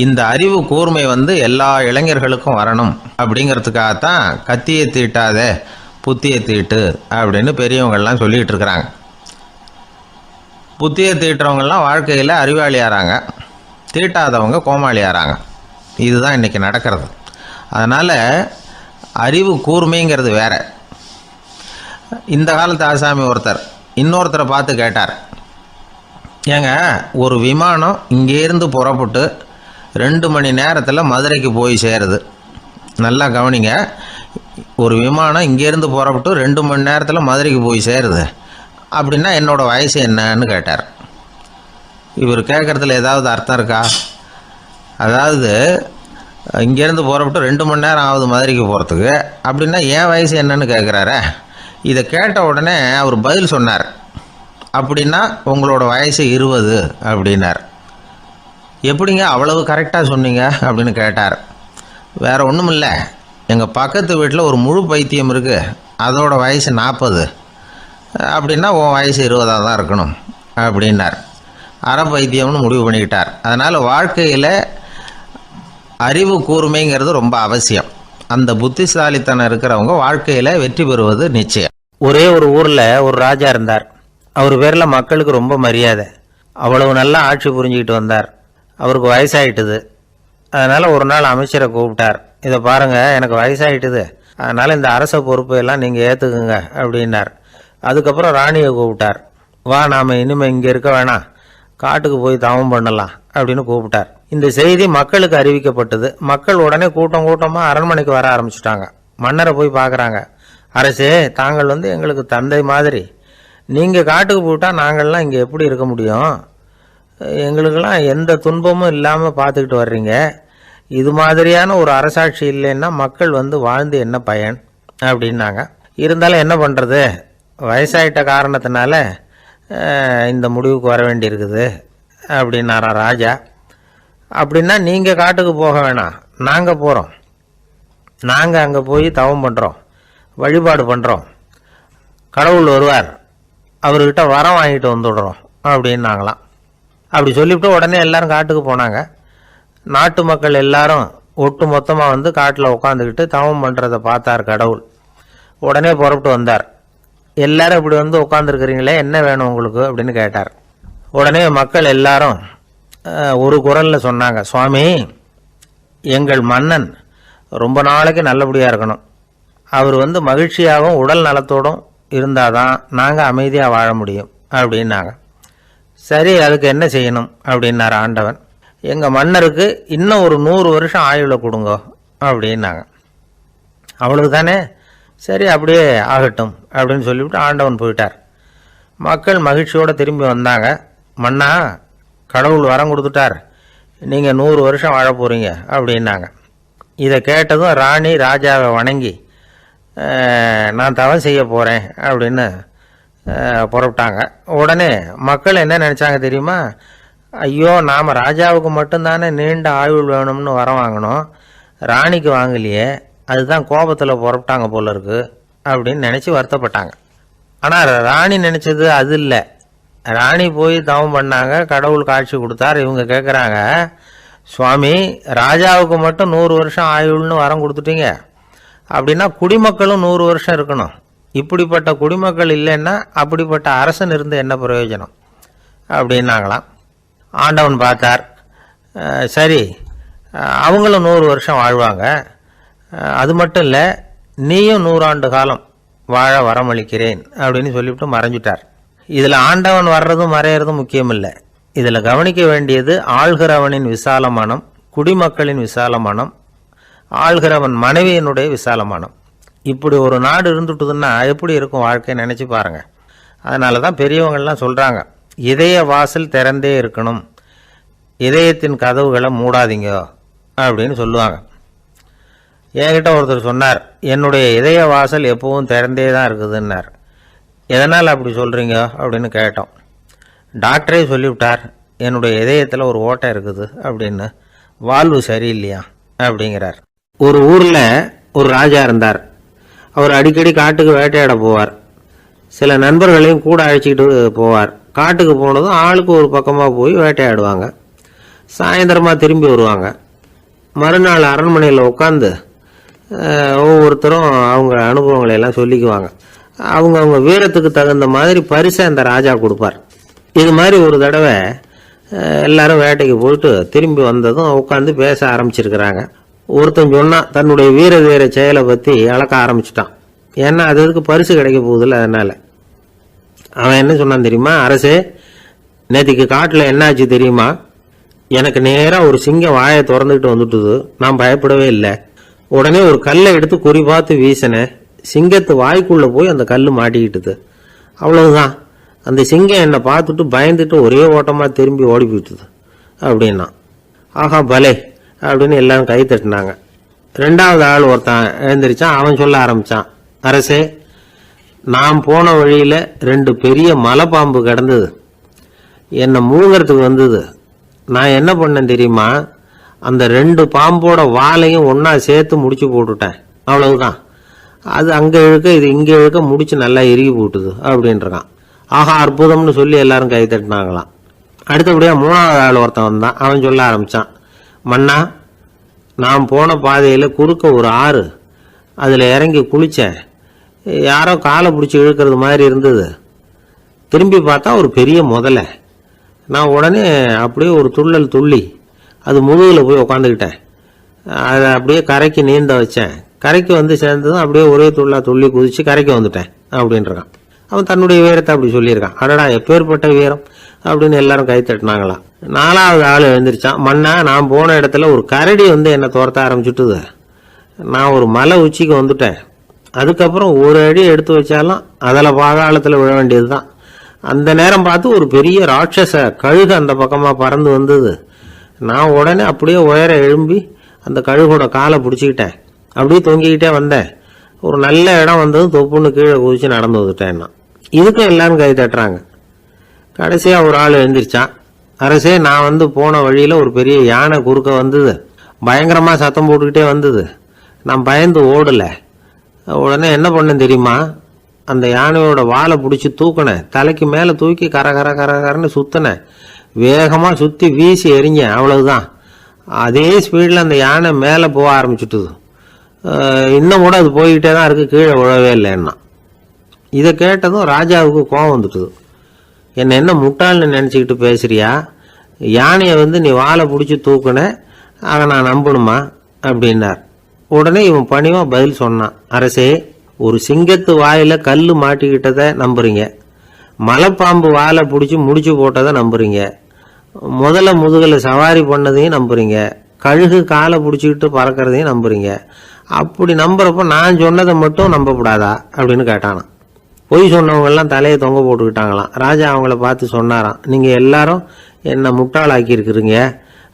இந்த அறிவு கூர்மை வந்து எல்லா இளைஞர்களுக்கும் வரணும் அப்படிங்கிறதுக்காகத்தான் கத்தியை தீட்டாதே புத்தியை தீட்டு அப்படின்னு பெரியவங்கள்லாம் சொல்லிகிட்டு இருக்கிறாங்க. புத்தியை தீட்டுறவங்கெல்லாம் வாழ்க்கையில் அறிவாளியாகிறாங்க, தீட்டாதவங்க கோமாளியாகிறாங்க. இதுதான் இன்றைக்கி நடக்கிறது. அதனால் அறிவு கூர்மைங்கிறது வேற. இந்த காலத்து ஆசாமி ஒருத்தர் இன்னொருத்தரை பார்த்து கேட்டார், ஏங்க, ஒரு விமானம் இங்கேருந்து புறப்பட்டு 2 மணி நேரத்தில் மதுரைக்கு போய் சேருது. நல்லா கவனிங்க, ஒரு விமானம் இங்கேருந்து புறப்பட்டு 2 மணி நேரத்தில் மதுரைக்கு போய் சேருது அப்படின்னா என்னோடய வயசு என்னன்னு கேட்டார். இவர் கேட்குறதுல ஏதாவது அர்த்தம் இருக்கா? அதாவது இங்கேருந்து புறப்பட்டு 2 மணி நேரம் ஆகுது மதுரைக்கு போகிறதுக்கு, அப்படின்னா என் வயசு என்னன்னு கேட்குறாரு. இதை கேட்ட உடனே அவர் பதில் சொன்னார், அப்படின்னா உங்களோட வயசு 20 அப்படின்னார். எப்படிங்க அவ்வளவு கரெக்டாக சொன்னீங்க அப்படின்னு கேட்டார். வேறு ஒன்றும் இல்லை, எங்கள் பக்கத்து வீட்டில் ஒரு முழு பைத்தியம் இருக்குது, அதோட வயசு 40, அப்படின்னா உன் வயசு 20 தான் இருக்கணும் அப்படின்னார். அரை பைத்தியம்னு முடிவு பண்ணிக்கிட்டார். அதனால் வாழ்க்கையில் அறிவு கூர்மைங்கிறது ரொம்ப அவசியம். அந்த புத்திசாலித்தனம் இருக்கிறவங்க வாழ்க்கையில் வெற்றி பெறுவது நிச்சயம். ஒரே ஒரு ஊரில் ஒரு ராஜா இருந்தார். அவர் பேரில் மக்களுக்கு ரொம்ப மரியாதை. அவ்வளவு நல்லா ஆட்சி புரிஞ்சுக்கிட்டு வந்தார். அவருக்கு வயசாயிட்டுது. அதனால் ஒரு நாள் அமைச்சரை கூப்பிட்டார். இதை பாருங்கள், எனக்கு வயசாயிட்டுது, அதனால் இந்த அரச பொறுப்பையெல்லாம் நீங்கள் ஏற்றுக்குங்க அப்படின்னார். அதுக்கப்புறம் ராணியை கூப்பிட்டார். வா, நாம் இனிமேல் இங்கே இருக்க வேணாம், காட்டுக்கு போய் தவம் பண்ணலாம் அப்படின்னு கூப்பிட்டார். இந்த செய்தி மக்களுக்கு அறிவிக்கப்பட்டது. மக்கள் உடனே கூட்டம் கூட்டமாக அரண்மனைக்கு வர ஆரம்பிச்சிட்டாங்க. மன்னரை போய் பார்க்குறாங்க. அரசே, தாங்கள் வந்து எங்களுக்கு தந்தை மாதிரி, நீங்கள் காட்டுக்கு போயிட்டால் நாங்கள்லாம் இங்கே எப்படி இருக்க முடியும்? எங்களுக்கெல்லாம் எந்த துன்பமும் இல்லாமல் பார்த்துக்கிட்டு வர்றீங்க. இது மாதிரியான ஒரு அரசாட்சி இல்லைன்னா மக்கள் வந்து வாழ்ந்து என்ன பயன் அப்படின்னாங்க. இருந்தாலும் என்ன பண்ணுறது, வயசாயிட்ட காரணத்தினால இந்த முடிவுக்கு வர வேண்டியிருக்குது அப்படின்னாரா ராஜா. அப்படின்னா நீங்கள் காட்டுக்கு போக வேணாம், நாங்கள் போகிறோம். நாங்கள் அங்கே போய் தவம் பண்ணுறோம், வழிபாடு பண்ணுறோம். கடவுள் வருவார், அவர்கிட்ட வரம் வாங்கிட்டு வந்துடுறோம் அப்படின்னாங்களாம். அப்படி சொல்லிவிட்டு உடனே எல்லாரும் காட்டுக்கு போனாங்க. நாட்டு மக்கள் எல்லாரும் ஒட்டு மொத்தமாக வந்து காட்டில் உட்காந்துக்கிட்டு தவம் பண்ணுறதை பார்த்தார் கடவுள். உடனே புறப்பட்டு வந்தார். எல்லாரும் இப்படி வந்து உட்காந்துருக்கிறீங்களே, என்ன வேணும் உங்களுக்கு அப்படின்னு கேட்டார். உடனே மக்கள் எல்லாரும் ஒரு குரலில் சொன்னாங்க, சுவாமி, எங்கள் மன்னன் ரொம்ப நாளைக்கு நல்லபடியாக இருக்கணும். அவர் வந்து மகிழ்ச்சியாகவும் உடல் நலத்தோடும் இருந்தால் தான் நாங்கள் அமைதியாக வாழ முடியும் அப்படின்னாங்க. சரி, அதுக்கு என்ன செய்யணும் அப்படின்னார் ஆண்டவன். எங்கள் மன்னருக்கு இன்னும் ஒரு 100 வருஷம் ஆயுளை கொடுங்க அப்படின்னாங்க. அவ்வளவு தானே, சரி அப்படியே ஆகட்டும் அப்படின்னு சொல்லிவிட்டு ஆண்டவன் போயிட்டார். மக்கள் மகிழ்ச்சியோடு திரும்பி வந்தாங்க. மன்னா, கடவுள் வரம் கொடுத்துட்டார், நீங்கள் 100 வருஷம் வாழ போகிறீங்க அப்படின்னாங்க. இதை கேட்டதும் ராணி ராஜாவை வணங்கி நான் தவம் செய்ய போகிறேன் அப்படின்னு புறப்பட்டாங்க. உடனே மக்கள் என்ன நினச்சாங்க தெரியுமா? ஐயோ, நாம் ராஜாவுக்கு மட்டும்தானே நீண்ட ஆயுள் வேணும்னு வரம் வாங்கினோம், ராணிக்கு வாங்கலையே, அதுதான் கோபத்தில் புறப்பட்டாங்க போல இருக்கு அப்படின்னு நினச்சி வருத்தப்பட்டாங்க. ஆனால் ராணி நினச்சது அது இல்லை. ராணி போய் தவம் பண்ணாங்க, கடவுள் காட்சி கொடுத்தார். இவங்க கேட்குறாங்க, சுவாமி, ராஜாவுக்கு மட்டும் 100 வருஷம் ஆயுள்னு வரம் கொடுத்துட்டீங்க, அப்படின்னா குடிமக்களும் 100 வருஷம் இருக்கணும். இப்படிப்பட்ட குடிமக்கள் இல்லைன்னா அப்படிப்பட்ட அரசன் இருந்து என்ன பிரயோஜனம் அப்படின்னாங்களாம். ஆண்டவன் பார்த்தார், சரி அவங்களும் 100 வருஷம் வாழ்வாங்க, அது மட்டும் இல்லை நீயும் 100 ஆண்டு காலம் வாழ வரமளிக்கிறேன் அப்படின்னு சொல்லிவிட்டு மறைஞ்சிட்டார். இதில் ஆண்டவன் வர்றதும் மறையிறதும் முக்கியம் இல்லை. இதில் கவனிக்க வேண்டியது ஆள்கிறவனின் விசால மனம், குடிமக்களின் விசால மனம், ஆள்கிறவன் மனைவியினுடைய விசால மனம். இப்படி ஒரு நாடு இருந்துட்டுதுன்னா எப்படி இருக்கும் வாழ்க்கை நினச்சி பாருங்கள். அதனால தான் பெரியவங்கள்லாம் சொல்கிறாங்க, இதய வாசல் திறந்தே இருக்கணும், இதயத்தின் கதவுகளை மூடாதீங்க அப்படின்னு சொல்லுவாங்க. என்கிட்ட ஒருத்தர் சொன்னார், என்னுடைய இதய வாசல் எப்பவும் திறந்தே தான் இருக்குதுன்னார். எதனால் அப்படி சொல்கிறீங்க அப்படின்னு கேட்டோம். டாக்டரே சொல்லிவிட்டார், என்னுடைய இதயத்தில் ஒரு ஓட்டை இருக்குது அப்படின்னு, வால்வு சரியில்லையா அப்படிங்கிறார். ஒரு ஊரில் ஒரு ராஜா இருந்தார். அவர் அடிக்கடி காட்டுக்கு வேட்டையாட போவார். சில நண்பர்களையும் கூட அழைச்சிக்கிட்டு போவார். காட்டுக்கு போனதும் ஆளுக்கு ஒரு பக்கமாக போய் வேட்டையாடுவாங்க. சாயந்தரமாக திரும்பி வருவாங்க. மறுநாள் அரண்மனையில் உட்காந்து ஒவ்வொருத்தரும் அவங்க அனுபவங்களை எல்லாம் சொல்லிக்குவாங்க. அவங்க வீரத்துக்கு தகுந்த மாதிரி பரிசை அந்த ராஜா கொடுப்பார். இது மாதிரி ஒரு தடவை எல்லாரும் வேட்டைக்கு போயிட்டு திரும்பி வந்ததும் உட்காந்து பேச ஆரம்பிச்சிருக்கிறாங்க. ஒருத்தன் சொன்னான், தன்னுடைய வீர தீர செயலை பற்றி அளக்க ஆரம்பிச்சிட்டான். ஏன்னா அதுக்கு பரிசு கிடைக்க போகுதில்ல, அதனால். அவன் என்ன சொன்னான் தெரியுமா? அரசே, நேற்றுக்கு காட்டில் என்ன ஆச்சு தெரியுமா? எனக்கு நேராக ஒரு சிங்கம் வாயை திறந்துக்கிட்டு வந்துட்டுது. நான் பயப்படவே இல்லை. உடனே ஒரு கல்லை எடுத்து குறி பார்த்து வீசினேன். சிங்கத்து வாய்க்குள்ளே போய் அந்த கல் மாட்டிக்கிட்டுது. அவ்வளவுதான். அந்த சிங்கம் என்னை பார்த்துட்டு பயந்துட்டு ஒரே ஓட்டமாக திரும்பி ஓடி போயிட்டுது அப்படின்னா. ஆஹா பலே அப்படின்னு எல்லாரும் கை தட்டினாங்க. 2வது ஆள் ஒருத்தன் எழுந்திரிச்சான். அவன் சொல்ல ஆரம்பித்தான், அரசே, நான் போன வழியில் 2 பெரிய மலைப்பாம்பு கிடந்தது, என்னை மூழ்கிறதுக்கு வந்தது. நான் என்ன பண்ணேன் தெரியுமா? அந்த 2 பாம்போட வாலையும் ஒன்றா சேர்த்து முடிச்சு போட்டுட்டேன். அவ்வளவுதான். அது அங்கே இழுக்க இது இங்கே இழுக்க முடிச்சு நல்லா இறுகி போட்டுது அப்படின்றான். ஆஹா அற்புதம்னு சொல்லி எல்லாரும் கை தட்டினாங்களாம். அடுத்தபடியாக 3வது ஆள் ஒருத்தன் வந்தான். அவன் சொல்ல ஆரம்பித்தான், மன்னா, நான் போன பாதையில் குறுக்க ஒரு ஆறு, அதில் இறங்கி குளித்தேன். யாரோ காலை பிடிச்சி இழுக்கிறது மாதிரி இருந்தது. திரும்பி பார்த்தா ஒரு பெரிய முதலை. நான் உடனே அப்படியே ஒரு துள்ளல் துள்ளி அது முதுகில் போய் உக்காந்துக்கிட்டேன். அதை அப்படியே கரைக்கு நீந்த வச்சேன். கரைக்கு வந்து சேர்ந்ததும் அப்படியே ஒரே துள்ளி குதிச்சு கரைக்கு வந்துட்டேன் அப்படின்றான். அவன் தன்னுடைய வீரத்தை அப்படி சொல்லியிருக்கான். அடடா, எப்பேற்பட்ட வீரம் அப்படின்னு எல்லாரும் கை தட்டினாங்களாம். 4வது ஆள் எழுந்திரிச்சான். மன்னா, நான் போன இடத்துல ஒரு கரடி வந்து என்னை துரத்த ஆரம்பிச்சுட்டுது. நான் ஒரு மலை உச்சிக்கு வந்துட்டேன். அதுக்கப்புறம் ஒரு அடி எடுத்து வச்சாலும் அதில் பாதாளத்தில் விழ வேண்டியது தான். அந்த நேரம் பார்த்து ஒரு பெரிய ராட்சச கழுகு அந்த பக்கமாக பறந்து வந்தது. நான் உடனே அப்படியே உயர எழும்பி அந்த கழுகோட காலை பிடிச்சிக்கிட்டேன். அப்படியே தொங்கிக்கிட்டே வந்தேன். ஒரு நல்ல இடம் வந்ததும் தொப்புன்னு கீழே குதிச்சு நடந்து வந்துட்டேன்னா. இதுக்கும் எல்லாரும் கை தட்டுறாங்க. கடைசியாக ஒரு ஆள் எழுந்திரிச்சான். அரசே, நான் வந்து போன வழியில் ஒரு பெரிய யானை குறுக்க வந்தது. பயங்கரமாக சத்தம் போட்டுக்கிட்டே வந்தது. நான் பயந்து ஓடலை. உடனே என்ன பண்ணேன் தெரியுமா? அந்த யானையோட வாலை பிடிச்சி தூக்கினேன். தலைக்கு மேலே தூக்கி கரன்னு சுற்றினேன். வேகமாக சுற்றி வீசி எறிஞ்சேன். அவ்வளவுதான். அதே ஸ்பீடில் அந்த யானை மேலே போக ஆரம்பிச்சுட்டுது. இன்னும் கூட அது போய்கிட்டே தான் இருக்குது, கீழே விழவே இல்லைன்னா. இதை கேட்டதும் ராஜாவுக்கு கோபம் வந்துட்டுது. என்ன முட்டாள்னு நினச்சிக்கிட்டு பேசுறியா? யானையை வந்து நீ வாழை பிடிச்சி தூக்குன, அதை நான் நம்பணுமா அப்படின்னார். உடனே இவன் பணிவாக பதில் சொன்னான், அரசே, ஒரு சிங்கத்து வாயில் கல் மாட்டிக்கிட்டதை நம்புறீங்க, மலைப்பாம்பு வாழை பிடிச்சி முடிச்சு போட்டதை நம்புறீங்க, முதல்ல முதுகில் சவாரி பண்ணதையும் நம்புறீங்க, கழுகு காலை பிடிச்சிக்கிட்டு பறக்கிறதையும் நம்புறீங்க. அப்படி நம்புறப்ப நான் சொன்னதை மட்டும் நம்பக்கூடாதா அப்படின்னு கேட்டானான். பொய் சொன்னவங்கெல்லாம் தலையை தொங்க போட்டுக்கிட்டாங்களாம். ராஜா அவங்கள பார்த்து சொன்னாராம், நீங்கள் எல்லாரும் என்னை முட்டாளாக்கி இருக்கிறீங்க.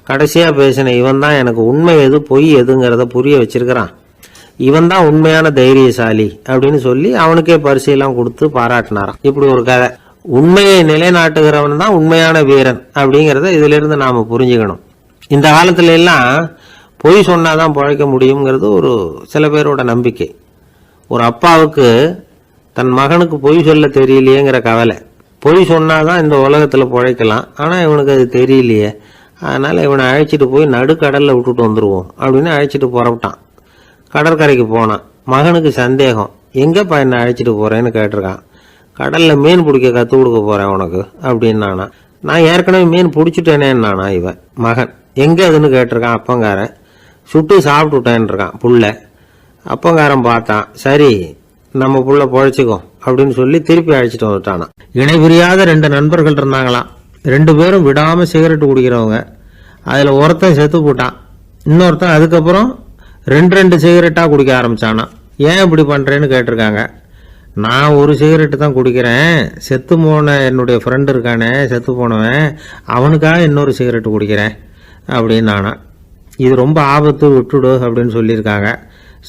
கடைசியாக பேசின இவன் தான் எனக்கு உண்மை எது பொய் எதுங்கிறத புரிய வச்சிருக்கிறான். இவன் தான் உண்மையான தைரியசாலி அப்படின்னு சொல்லி அவனுக்கே பரிசையெல்லாம் கொடுத்து பாராட்டினாராம். இப்படி ஒரு கதை. உண்மையை நிலைநாட்டுகிறவன் தான் உண்மையான வீரன் அப்படிங்கிறத இதிலிருந்து நாம் புரிஞ்சுக்கணும். இந்த காலத்துல எல்லாம் பொய் சொன்னாதான் பிழைக்க முடியுங்கிறது ஒரு சில பேரோட நம்பிக்கை. ஒரு அப்பாவுக்கு தன் மகனுக்கு பொய் சொல்ல தெரியலையேங்கிற கவலை. பொய் சொன்னாதான் இந்த உலகத்தில் பிழைக்கலாம், ஆனால் இவனுக்கு அது தெரியலையே, அதனால் இவனை அழைச்சிட்டு போய் நடுக்கடலில் விட்டுட்டு வந்துடுவோம் அப்படின்னு அழைச்சிட்டு புறப்பட்டான். கடற்கரைக்கு போனான். மகனுக்கு சந்தேகம், எங்கேப்பா என்னை அழைச்சிட்டு போகிறேன்னு கேட்டிருக்கான். கடலில் மீன் பிடிக்க கற்றுக் கொடுக்க போகிறேன் உனக்கு அப்படின்னானா. நான் ஏற்கனவே மீன் பிடிச்சிட்டேனேன்னானா இவன் மகன். எங்கே அதுன்னு கேட்டிருக்கான் அப்பங்காரன். சுட்டு சாப்பிட்டுட்டேன் இருக்கான் புள்ள. அப்பங்காரன் பார்த்தான், சரி நம்ம புள்ள பொழைச்சிக்கோ அப்படின்னு சொல்லி திருப்பி அழைச்சிட்டு வந்துட்டானா. இணை புரியாத 2 நண்பர்கள் இருந்தாங்களாம். 2 பேரும் விடாமல் சிகரெட்டு குடிக்கிறவங்க. அதில் ஒருத்தன் செத்து போட்டான். இன்னொருத்தன் அதுக்கப்புறம் 2 சிகரெட்டாக குடிக்க ஆரம்பிச்சானா. ஏன் இப்படி பண்ணுறேன்னு கேட்டிருக்காங்க. நான் ஒரு சிகரெட்டு தான் குடிக்கிறேன், செத்து போன என்னுடைய ஃப்ரெண்டு இருக்கானே செத்து போனவன், அவனுக்காக இன்னொரு சிகரெட்டு குடிக்கிறேன் அப்படின்னு நானா. இது ரொம்ப ஆபத்து, விட்டுடு அப்படின்னு சொல்லியிருக்காங்க.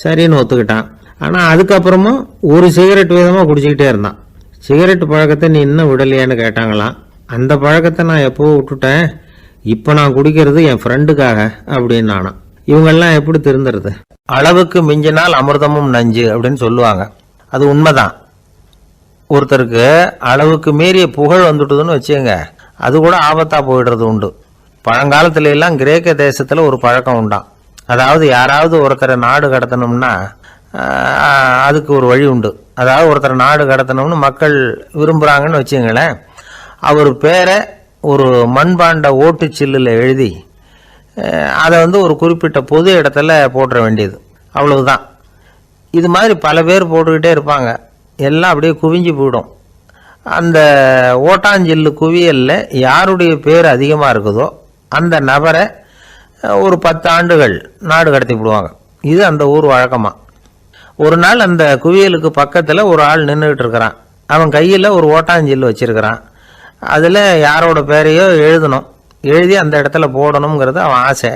சரின்னு ஒத்துக்கிட்டான். ஆனால் அதுக்கப்புறமும் ஒரு சிகரெட் விதமாக குடிச்சிக்கிட்டே இருந்தான். சிகரெட்டு பழக்கத்தை நீ இன்னும் விடலையான்னு கேட்டாங்களாம். அந்த பழக்கத்தை நான் எப்போ விட்டுட்டேன், இப்போ நான் குடிக்கிறது என் ஃப்ரெண்டுக்காக அப்படின்னு நானா. இவங்கெல்லாம் எப்படி திருந்துறது? அளவுக்கு மிஞ்சினால் அமிர்தமும் நஞ்சு அப்படின்னு சொல்லுவாங்க. அது உண்மைதான். ஒருத்தருக்கு அளவுக்கு மீறிய புகழ் வந்துட்டுதுன்னு வச்சுங்க, அது கூட ஆபத்தா போயிடுறது உண்டு. பழங்காலத்துல எல்லாம் கிரேக்க தேசத்துல ஒரு பழக்கம் உண்டாம். அதாவது யாராவது ஒருத்தரை நாடு கடத்தணும்னா அதுக்கு ஒரு வழி உண்டு. அதாவது ஒருத்தரை நாடு கடத்தணும்னு மக்கள் விரும்புகிறாங்கன்னு வச்சுங்களேன், அவர் பேரை ஒரு மண்பாண்ட ஓட்டுச்சில்லில் எழுதி அதை ஒரு குறிப்பிட்ட பொது இடத்துல போட்டுற வேண்டியது, அவ்வளவுதான். இது மாதிரி பல பேர் போட்டுக்கிட்டே இருப்பாங்க. எல்லாம் அப்படியே குவிஞ்சு போயிடும். அந்த ஓட்டாஞ்சில்லு குவியலில் யாருடைய பேர் அதிகமாக இருக்குதோ அந்த நபரை ஒரு 10 ஆண்டுகள் நாடு கடத்தி விடுவாங்க. இது அந்த ஊர் வழக்கமாக. ஒரு நாள் அந்த குவியலுக்கு பக்கத்தில் ஒரு ஆள் நின்றுக்கிட்டு இருக்கிறான். அவன் கையில் ஒரு ஓட்டாஞ்சில்லு வச்சிருக்கிறான். அதில் யாரோட பேரையோ எழுதணும், எழுதி அந்த இடத்துல போடணுங்கிறது அவன் ஆசை.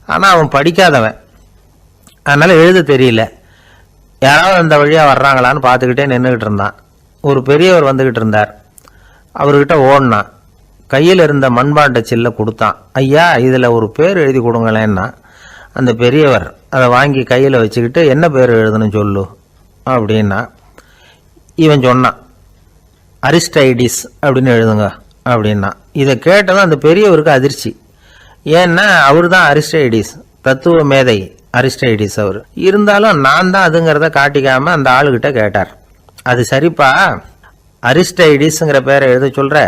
ஆனால் அவன் படிக்காதவன், அதனால் எழுத தெரியல. யாராவது அந்த வழியாக வர்றாங்களான்னு பார்த்துக்கிட்டே நின்றுக்கிட்டு இருந்தான். ஒரு பெரியவர் வந்துக்கிட்டு இருந்தார். அவர்கிட்ட ஓடினான். கையில் இருந்த மண்பாண்ட சில்லை கொடுத்தான். ஐயா, இதில் ஒரு பேர் எழுதி கொடுங்களேன்னா. அந்த பெரியவர் அதை வாங்கி கையில் வச்சுக்கிட்டு, என்ன பேர் எழுதணும் சொல்லு அப்படின்னா. இவன் சொன்னான், அரிஸ்டைடிஸ் அப்படின்னு எழுதுங்க அப்படின்னா. இதை கேட்டதும் அந்த பெரியவருக்கு அதிர்ச்சி. ஏன்னா அவர் தான் அரிஸ்டைடிஸ், தத்துவ மேதை அரிஸ்டைடிஸ் அவர். இருந்தாலும் நான் தான் அதுங்கிறத காட்டிக்காம அந்த ஆளுகிட்ட கேட்டார். அது சரிப்பா, அரிஸ்டைடிஸ்ங்கிற பேரை எழுத சொல்ற,